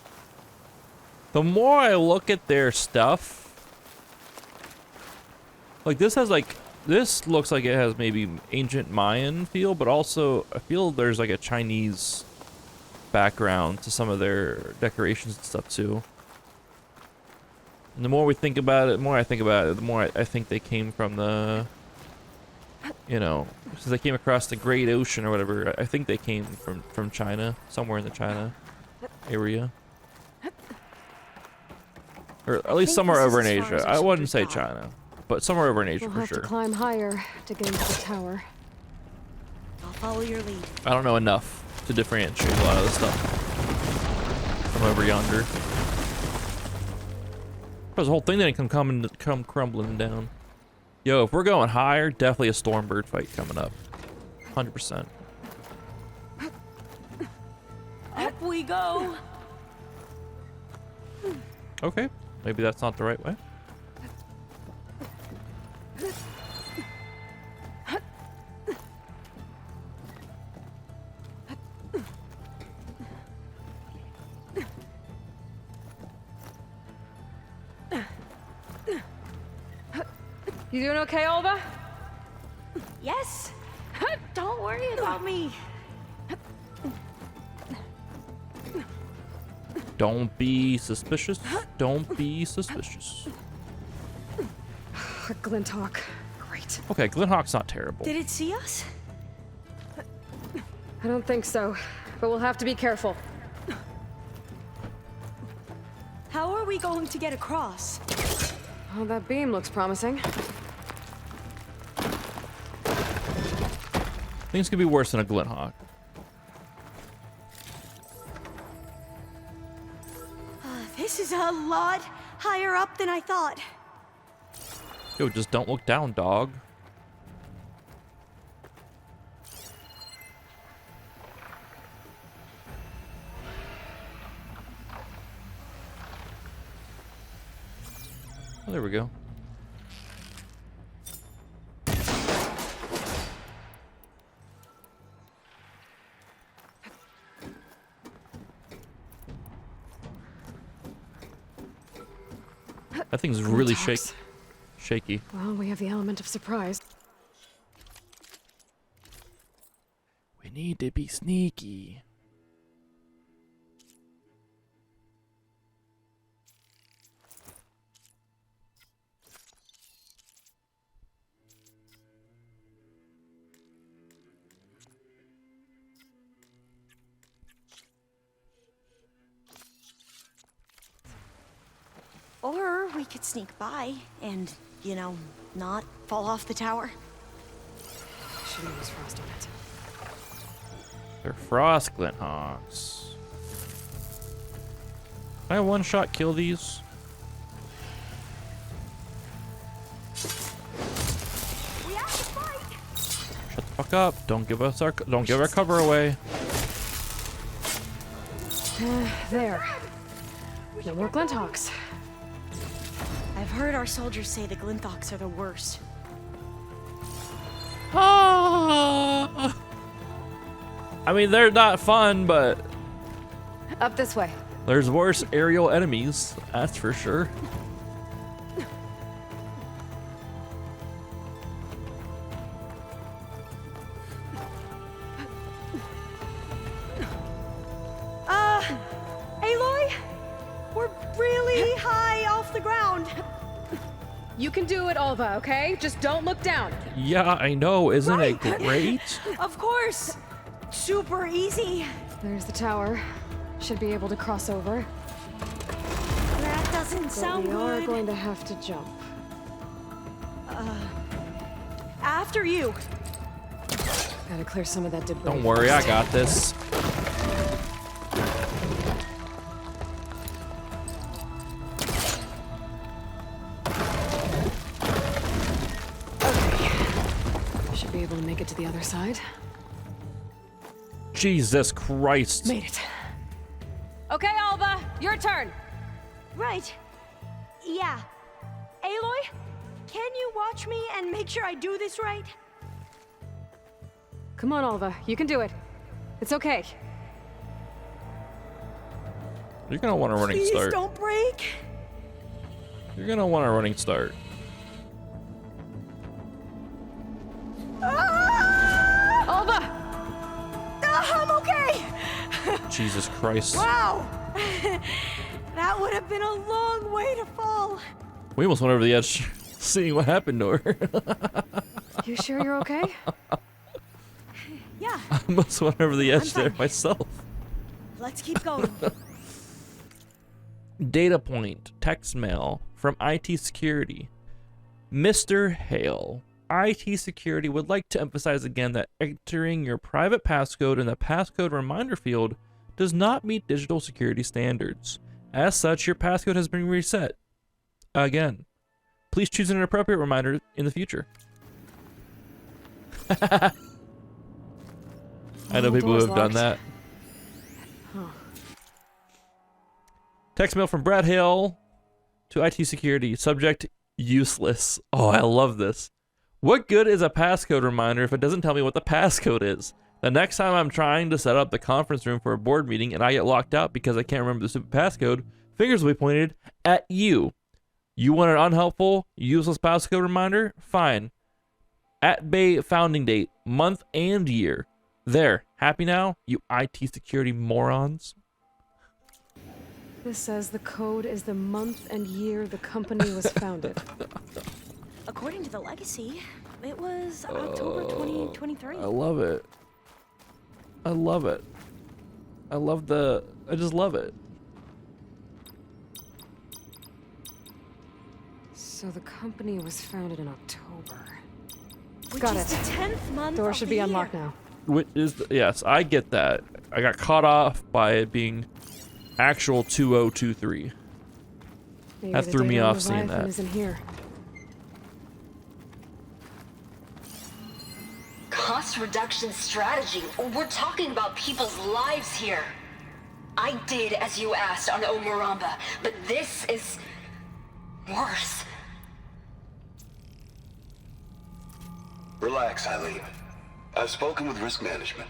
Speaker 4: The more I look at their stuff, like this looks like it has maybe ancient Mayan feel, but also I feel there's like a Chinese background to some of their decorations and stuff too. And the more we think about it, the more I think about it, the more I think they came from the, you know, since they came across the Great Ocean or whatever, I think they came from China, somewhere in the China area. Or at least somewhere over in Asia. I wouldn't say China, but somewhere over in Asia
Speaker 1: We'll
Speaker 4: for
Speaker 1: have
Speaker 4: sure.
Speaker 1: to climb higher to get into the tower.
Speaker 8: I'll follow your lead.
Speaker 4: I don't know enough to differentiate a lot of this stuff from over yonder. There's a whole thing that can come crumbling down. Yo, if we're going higher, definitely a Stormbird fight coming up. 100%.
Speaker 8: Up we go.
Speaker 4: Okay, maybe that's not the right way.
Speaker 1: You doing okay, Olva?
Speaker 8: Yes. Don't worry about me.
Speaker 4: Don't be suspicious. Don't be suspicious.
Speaker 1: Glinthawk. Great.
Speaker 4: Okay, Glinthawk's not terrible.
Speaker 8: Did it see us?
Speaker 1: I don't think so, but we'll have to be careful.
Speaker 8: How are we going to get across?
Speaker 1: Oh, that beam looks promising.
Speaker 4: Things could be worse than a Glinthawk.
Speaker 8: This is a lot higher up than I thought.
Speaker 4: Yo, just don't look down, dog. Oh, there we go. That thing's really shaky.
Speaker 1: Well, we have the element of surprise.
Speaker 4: We need to be sneaky.
Speaker 8: Or we could sneak by and, you know, not fall off the tower.
Speaker 1: Should use frost on it.
Speaker 4: They're frost Glinthawks. Can I one-shot kill these?
Speaker 10: We have to fight.
Speaker 4: Shut the fuck up! Don't give our cover away.
Speaker 1: There. No more Glinthawks.
Speaker 8: I've heard our soldiers say the Glinthawks are the worst.
Speaker 4: Ah! I mean, they're not fun, but
Speaker 1: Up this way.
Speaker 4: there's worse aerial enemies, that's for sure.
Speaker 8: Aloy? We're really high off the ground.
Speaker 1: You can do it, Olva, okay? Just don't look down.
Speaker 4: Yeah, I know, isn't it great?
Speaker 8: Of course. Super easy.
Speaker 1: There's the tower. Should be able to cross over.
Speaker 8: That doesn't
Speaker 1: But
Speaker 8: sound
Speaker 1: we are
Speaker 8: good.
Speaker 1: going to have to jump.
Speaker 8: After you.
Speaker 1: Gotta clear some of that debris.
Speaker 4: Don't worry, I got this.
Speaker 1: Should be able to make it to the other side.
Speaker 4: Jesus Christ.
Speaker 1: Made it.
Speaker 10: Okay, Alva, your turn.
Speaker 8: Right. Yeah. Aloy, can you watch me and make sure I do this right?
Speaker 1: Come on, Alva. You can do it. It's okay.
Speaker 4: You're gonna want a running
Speaker 8: Please
Speaker 4: start.
Speaker 8: don't break.
Speaker 4: You're gonna want a running start.
Speaker 1: Alva!
Speaker 8: I'm okay.
Speaker 4: Jesus Christ.
Speaker 8: Wow. That would have been a long way to fall.
Speaker 4: We almost went over the edge seeing what happened to her.
Speaker 1: You sure you're okay?
Speaker 8: Yeah.
Speaker 4: I almost went over the edge there
Speaker 8: fine.
Speaker 4: myself.
Speaker 8: Let's keep going.
Speaker 4: Data point, text mail from IT Security. Mr. Hale, IT Security would like to emphasize again that entering your private passcode in the passcode reminder field does not meet digital security standards. As such, your passcode has been reset. Again, please choose an appropriate reminder in the future. I know people who have done that.
Speaker 1: Huh.
Speaker 4: Text mail from Brad Hale to IT Security. Subject, useless. Oh, I love this. What good is a passcode reminder if it doesn't tell me what the passcode is? The next time I'm trying to set up the conference room for a board meeting and I get locked out because I can't remember the stupid passcode, fingers will be pointed at you. You want an unhelpful, useless passcode reminder? Fine. At Bay founding date, month and year. There. Happy now, you IT security morons?
Speaker 1: This says the code is the month and year the company was founded.
Speaker 8: According to the legacy, it was October 2023.
Speaker 4: I love it. I love it. I just love it.
Speaker 1: So the company was founded in October.
Speaker 8: Which
Speaker 1: Got
Speaker 8: is
Speaker 1: it.
Speaker 8: the 10th month
Speaker 1: Door
Speaker 8: of
Speaker 1: should
Speaker 8: the
Speaker 1: be unlocked
Speaker 8: year.
Speaker 1: now.
Speaker 4: Which is yes, I get that. I got caught off by it being actual 2023.
Speaker 1: Maybe
Speaker 4: That
Speaker 1: the
Speaker 4: threw me
Speaker 1: data on
Speaker 4: off seeing
Speaker 1: Leviathan
Speaker 4: that.
Speaker 1: Isn't here.
Speaker 11: Cost reduction strategy. We're talking about people's lives here. I did as you asked on Omuramba, but this is worse.
Speaker 12: Relax, Eileen. I've spoken with risk management.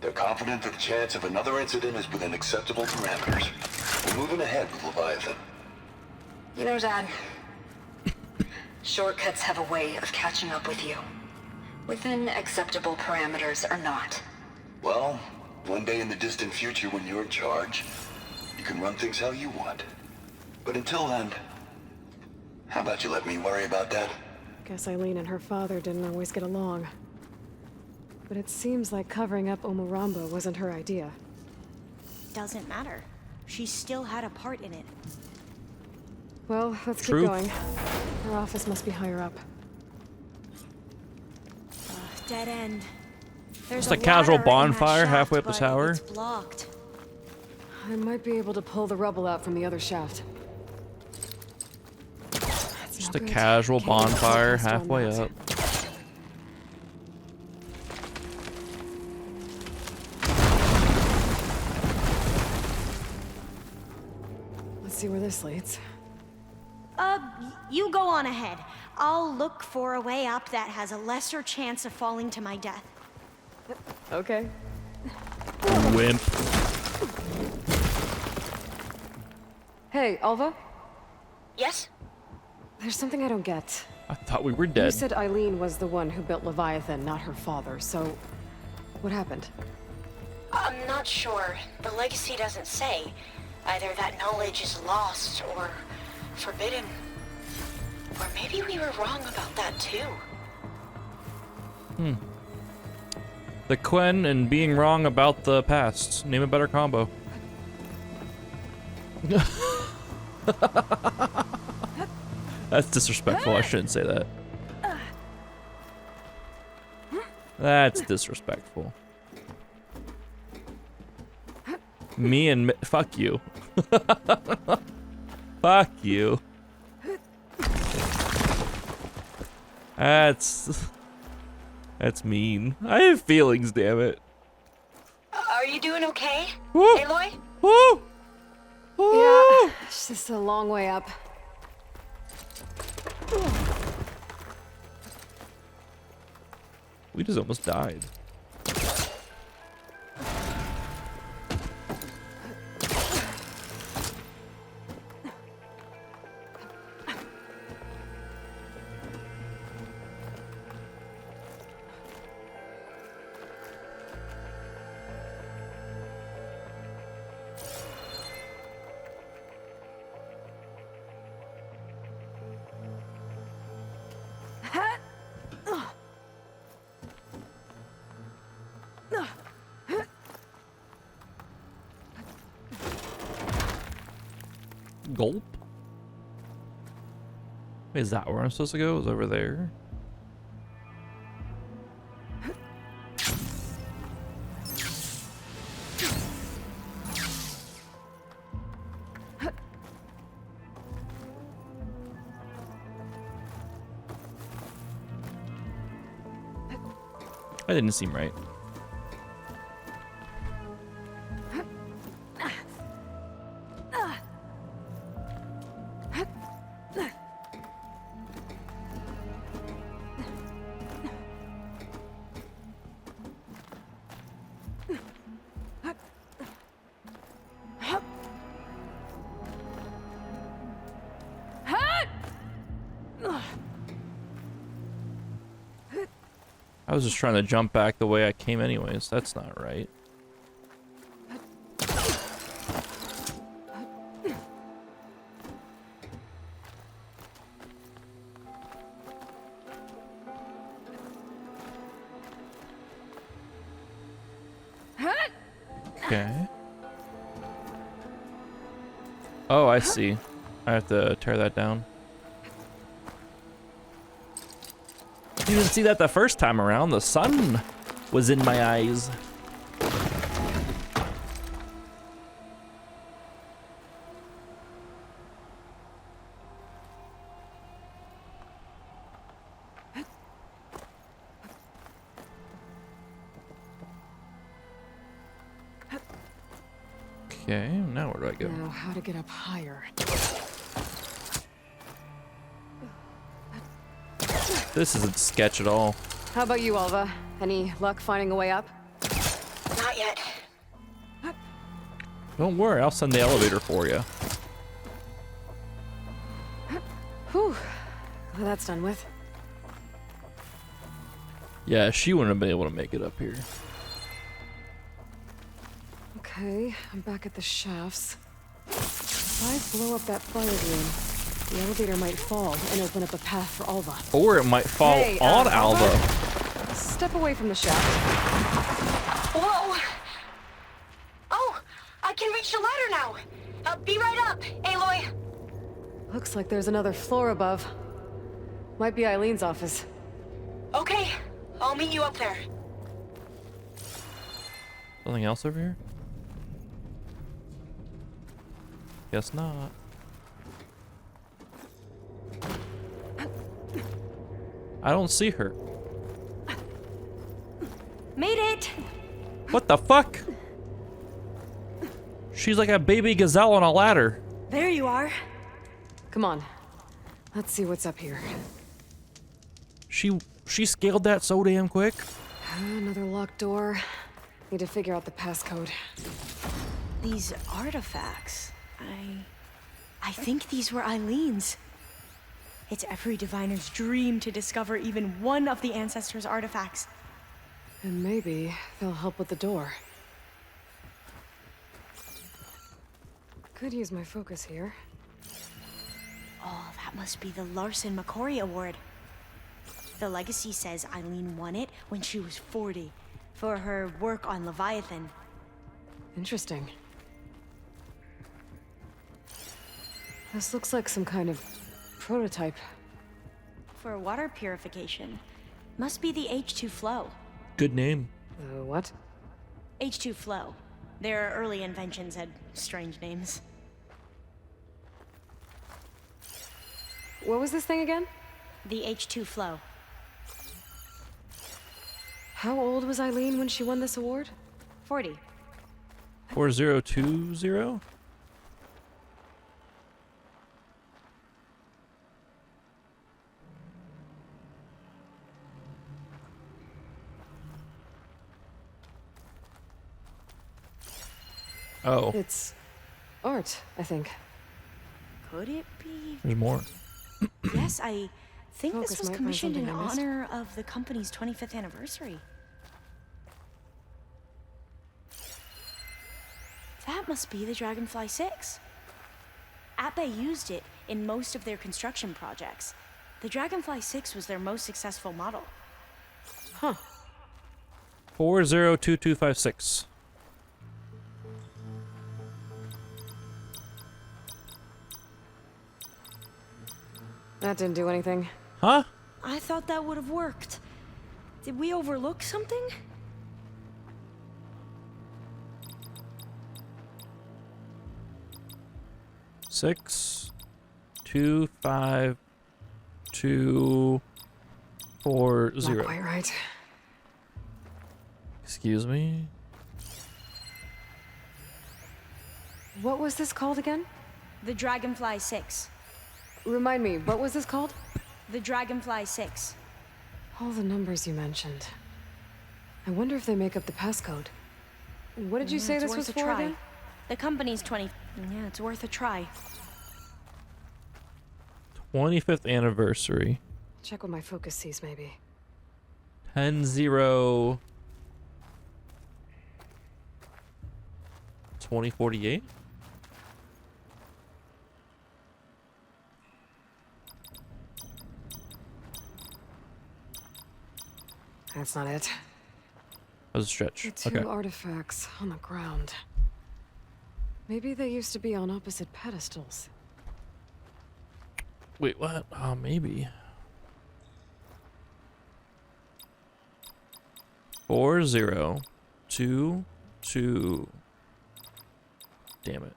Speaker 12: They're confident that the chance of another incident is within acceptable parameters. We're moving ahead with Leviathan.
Speaker 11: You know, Dad, shortcuts have a way of catching up with you. Within acceptable parameters or not.
Speaker 12: Well, one day in the distant future when you're in charge, you can run things how you want. But until then, how about you let me worry about that?
Speaker 1: Guess Eileen and her father didn't always get along. But it seems like covering up Omuramba wasn't her idea.
Speaker 8: Doesn't matter. She still had a part in it.
Speaker 1: Well, let's
Speaker 4: True.
Speaker 1: keep going. Her office must be higher up.
Speaker 8: Dead end. There's
Speaker 4: Just a casual
Speaker 8: ladder in that
Speaker 4: bonfire
Speaker 8: shaft,
Speaker 4: halfway up the
Speaker 8: but
Speaker 4: tower?
Speaker 8: It's blocked.
Speaker 1: I might be able to pull the rubble out from the other shaft. That's
Speaker 4: Just
Speaker 1: no
Speaker 4: a
Speaker 1: good.
Speaker 4: casual
Speaker 1: Can't even
Speaker 4: bonfire
Speaker 1: focus on
Speaker 4: halfway
Speaker 1: that.
Speaker 4: up.
Speaker 1: Let's see where this leads.
Speaker 8: You go on ahead. I'll look for a way up that has a lesser chance of falling to my death.
Speaker 1: Okay.
Speaker 4: Wimp.
Speaker 1: Hey, Alva?
Speaker 8: Yes?
Speaker 1: There's something I don't get.
Speaker 4: I thought we were
Speaker 1: You
Speaker 4: dead.
Speaker 1: said Eileen was the one who built Leviathan, not her father, so what happened?
Speaker 8: I'm not sure. The legacy doesn't say. Either that knowledge is lost or forbidden. Or maybe we were wrong about that too.
Speaker 4: The Quen and being wrong about the past. Name a better combo. That's disrespectful. I shouldn't say that. That's disrespectful. Me and fuck you. Fuck you. That's mean. I have feelings, damn it.
Speaker 8: Are you doing okay,
Speaker 4: Woo!
Speaker 8: Aloy?
Speaker 4: Woo!
Speaker 1: Yeah, it's just a long way up.
Speaker 4: We just almost died. Gulp? Wait, is that where I'm supposed to go? Is over there? That didn't seem right. I was just trying to jump back the way I came anyways. That's not right. Okay. Oh, I see. I have to tear that down. You didn't see that the first time around. The sun was in my eyes. Okay, now where do I go?
Speaker 1: Now, how to get up higher?
Speaker 4: This isn't sketch at all.
Speaker 1: How about you, Alva? Any luck finding a way up?
Speaker 8: Not yet.
Speaker 4: Don't worry, I'll send the elevator for you.
Speaker 1: Whew. Well, that's done with.
Speaker 4: Yeah, she wouldn't have been able to make it up here.
Speaker 1: Okay, I'm back at the shafts. If I blow up that fire room, the elevator might fall and open up a path for Alva.
Speaker 4: Or it might fall
Speaker 1: Hey,
Speaker 4: on Alva.
Speaker 1: Step away from the shaft.
Speaker 8: Whoa! Oh, I can reach the ladder now. Be right up, Aloy.
Speaker 1: Looks like there's another floor above. Might be Eileen's office.
Speaker 8: Okay, I'll meet you up there.
Speaker 4: Something else over here? Guess not. I don't see her.
Speaker 8: Made it!
Speaker 4: What the fuck? She's like a baby gazelle on a ladder.
Speaker 8: There you are.
Speaker 1: Come on. Let's see what's up here.
Speaker 4: She scaled that so damn quick.
Speaker 1: Another locked door. Need to figure out the passcode.
Speaker 8: These artifacts. I think these were Eileen's. It's every diviner's dream to discover even one of the ancestors' artifacts.
Speaker 1: And maybe they'll help with the door. Could use my focus here.
Speaker 8: Oh, that must be the Larson McCory Award. The legacy says Eileen won it when she was 40 for her work on Leviathan.
Speaker 1: Interesting. This looks like some kind of prototype.
Speaker 8: For water purification. Must be the H2 flow.
Speaker 4: Good name.
Speaker 1: What?
Speaker 8: H2 flow. Their early inventions had strange names.
Speaker 1: What was this thing again?
Speaker 8: The H2 flow.
Speaker 1: How old was Eileen when she won this award?
Speaker 8: 40.
Speaker 4: 4020? Oh,
Speaker 1: It's art, I think.
Speaker 8: Could it be?
Speaker 4: there's more.
Speaker 8: Yes, I think
Speaker 1: Focus
Speaker 8: this was
Speaker 1: might find
Speaker 8: commissioned in
Speaker 1: something I missed.
Speaker 8: honor of the company's 25th anniversary. That must be the Dragonfly 6. Ape used it in most of their construction projects. The Dragonfly 6 was their most successful model.
Speaker 1: Huh.
Speaker 4: 402256.
Speaker 1: That didn't do anything.
Speaker 4: Huh?
Speaker 8: I thought that would have worked. Did we overlook something?
Speaker 4: Six, 2, 5, 2, 4, 0.
Speaker 1: Not quite right.
Speaker 4: Excuse me?
Speaker 1: What was this called again?
Speaker 8: The Dragonfly 6.
Speaker 1: Remind me, what was this called?
Speaker 8: The Dragonfly 6.
Speaker 1: All the numbers you mentioned. I wonder if they make up the passcode. What did you say
Speaker 8: It's
Speaker 1: this
Speaker 8: worth
Speaker 1: was
Speaker 8: a
Speaker 1: for
Speaker 8: try.
Speaker 1: again?
Speaker 8: The company's 20. Yeah, it's worth a try.
Speaker 4: 25th anniversary.
Speaker 1: Check what my focus sees, maybe.
Speaker 4: 10-0 2048.
Speaker 1: That's not it.
Speaker 4: That was a stretch.
Speaker 1: The two
Speaker 4: Okay.
Speaker 1: artifacts on the ground. Maybe they used to be on opposite pedestals.
Speaker 4: Wait, what? Oh, maybe. 4022. Damn it.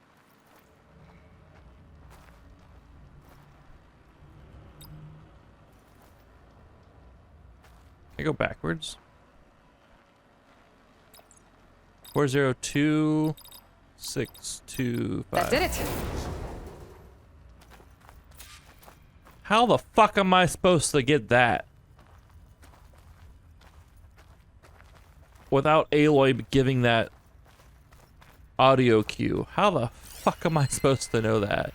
Speaker 4: Can I go backwards? 402625.
Speaker 1: That did it!
Speaker 4: How the fuck am I supposed to get that? Without Aloy giving that audio cue. How the fuck am I supposed to know that?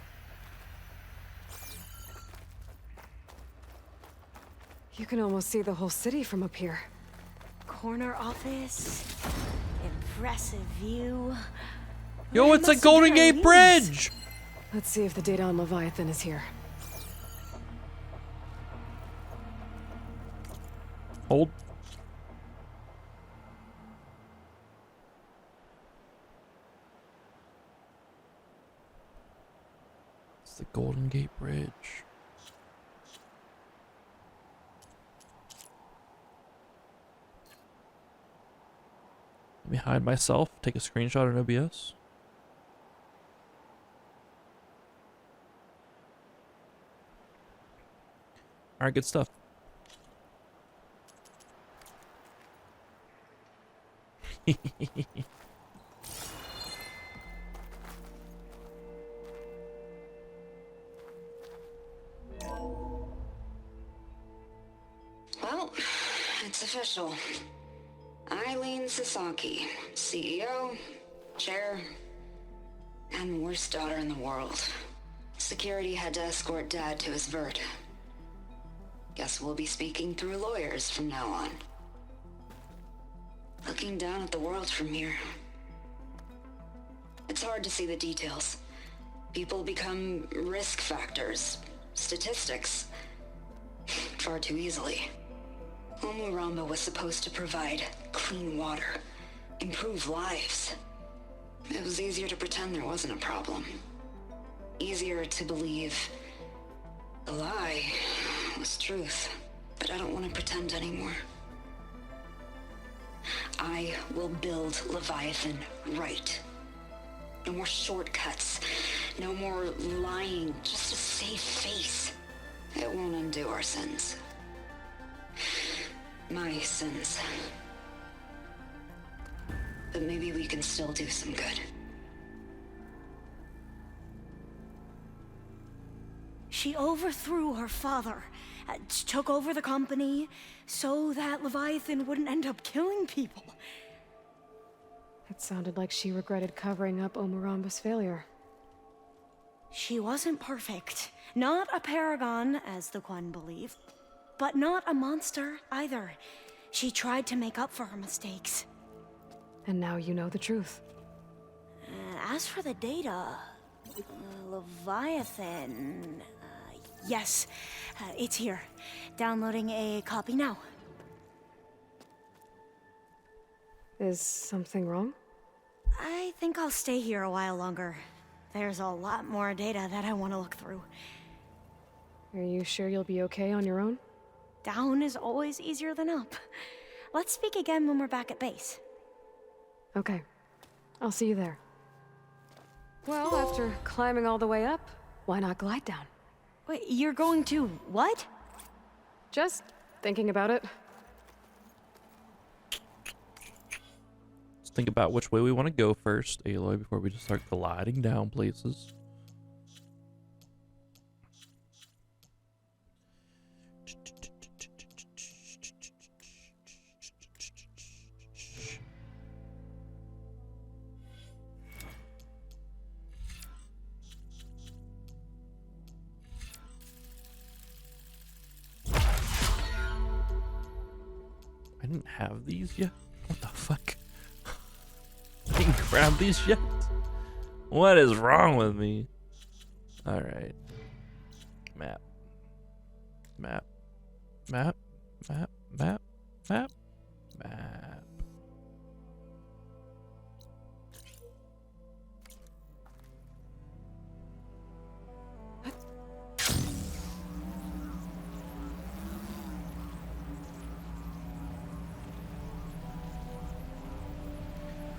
Speaker 1: You can almost see the whole city from up here.
Speaker 8: Corner office. Impressive view.
Speaker 4: Yo,
Speaker 8: Where
Speaker 4: it's a
Speaker 8: must have
Speaker 4: Golden
Speaker 8: been
Speaker 4: Gate
Speaker 8: Eileen's?
Speaker 4: Bridge!
Speaker 1: Let's see if the data on Leviathan is here.
Speaker 4: Hold. It's the Golden Gate Bridge. Let me hide myself, take a screenshot in OBS. Alright, good stuff.
Speaker 11: Well, it's official. Eileen Sasaki, CEO, chair, and worst daughter in the world. Security had to escort Dad to his vert. Guess we'll be speaking through lawyers from now on. Looking down at the world from here. It's hard to see the details. People become risk factors, statistics, far too easily. Omuramba was supposed to provide clean water, improve lives. It was easier to pretend there wasn't a problem. Easier to believe the lie was truth. But I don't want to pretend anymore. I will build Leviathan right. No more shortcuts. No more lying. Just a safe face. It won't undo our sins. My sins. but maybe we can still do some good.
Speaker 8: She overthrew her father, took over the company, so that Leviathan wouldn't end up killing people.
Speaker 1: It sounded like she regretted covering up Omoramba's failure.
Speaker 8: She wasn't perfect. Not a paragon, as the Quan believe, but not a monster either. She tried to make up for her mistakes.
Speaker 1: And now you know the truth.
Speaker 8: As for the data, Leviathan... yes, it's here. Downloading a copy now.
Speaker 1: Is something wrong?
Speaker 8: I think I'll stay here a while longer. There's a lot more data that I want to look through.
Speaker 1: Are you sure you'll be okay on your own?
Speaker 8: Down is always easier than up. Let's speak again when we're back at base.
Speaker 1: Okay. I'll see you there. Well, after climbing all the way up, why not glide down?
Speaker 8: Wait, you're going to what?
Speaker 1: Just thinking about it.
Speaker 4: Let's think about which way we want to go first, Aloy, before we just start gliding down places. I didn't have these yet? What the fuck? I didn't grab these yet? What is wrong with me? Alright. Map. Map. Map. Map. Map. Map. Map.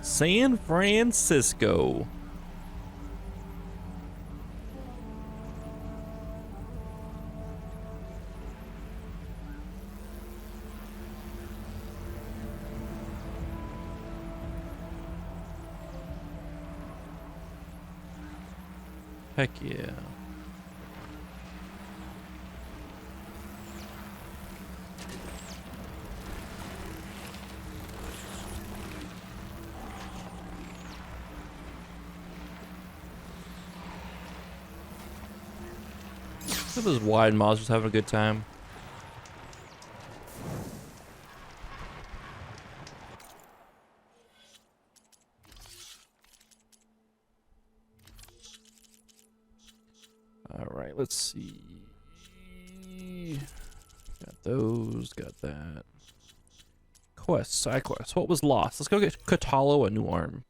Speaker 4: San Francisco. Heck yeah. Look at those wide mouths just having a good time. Alright, let's see. Got those, got that. Quest, side quest. What was lost? Let's go get Katalo a new arm.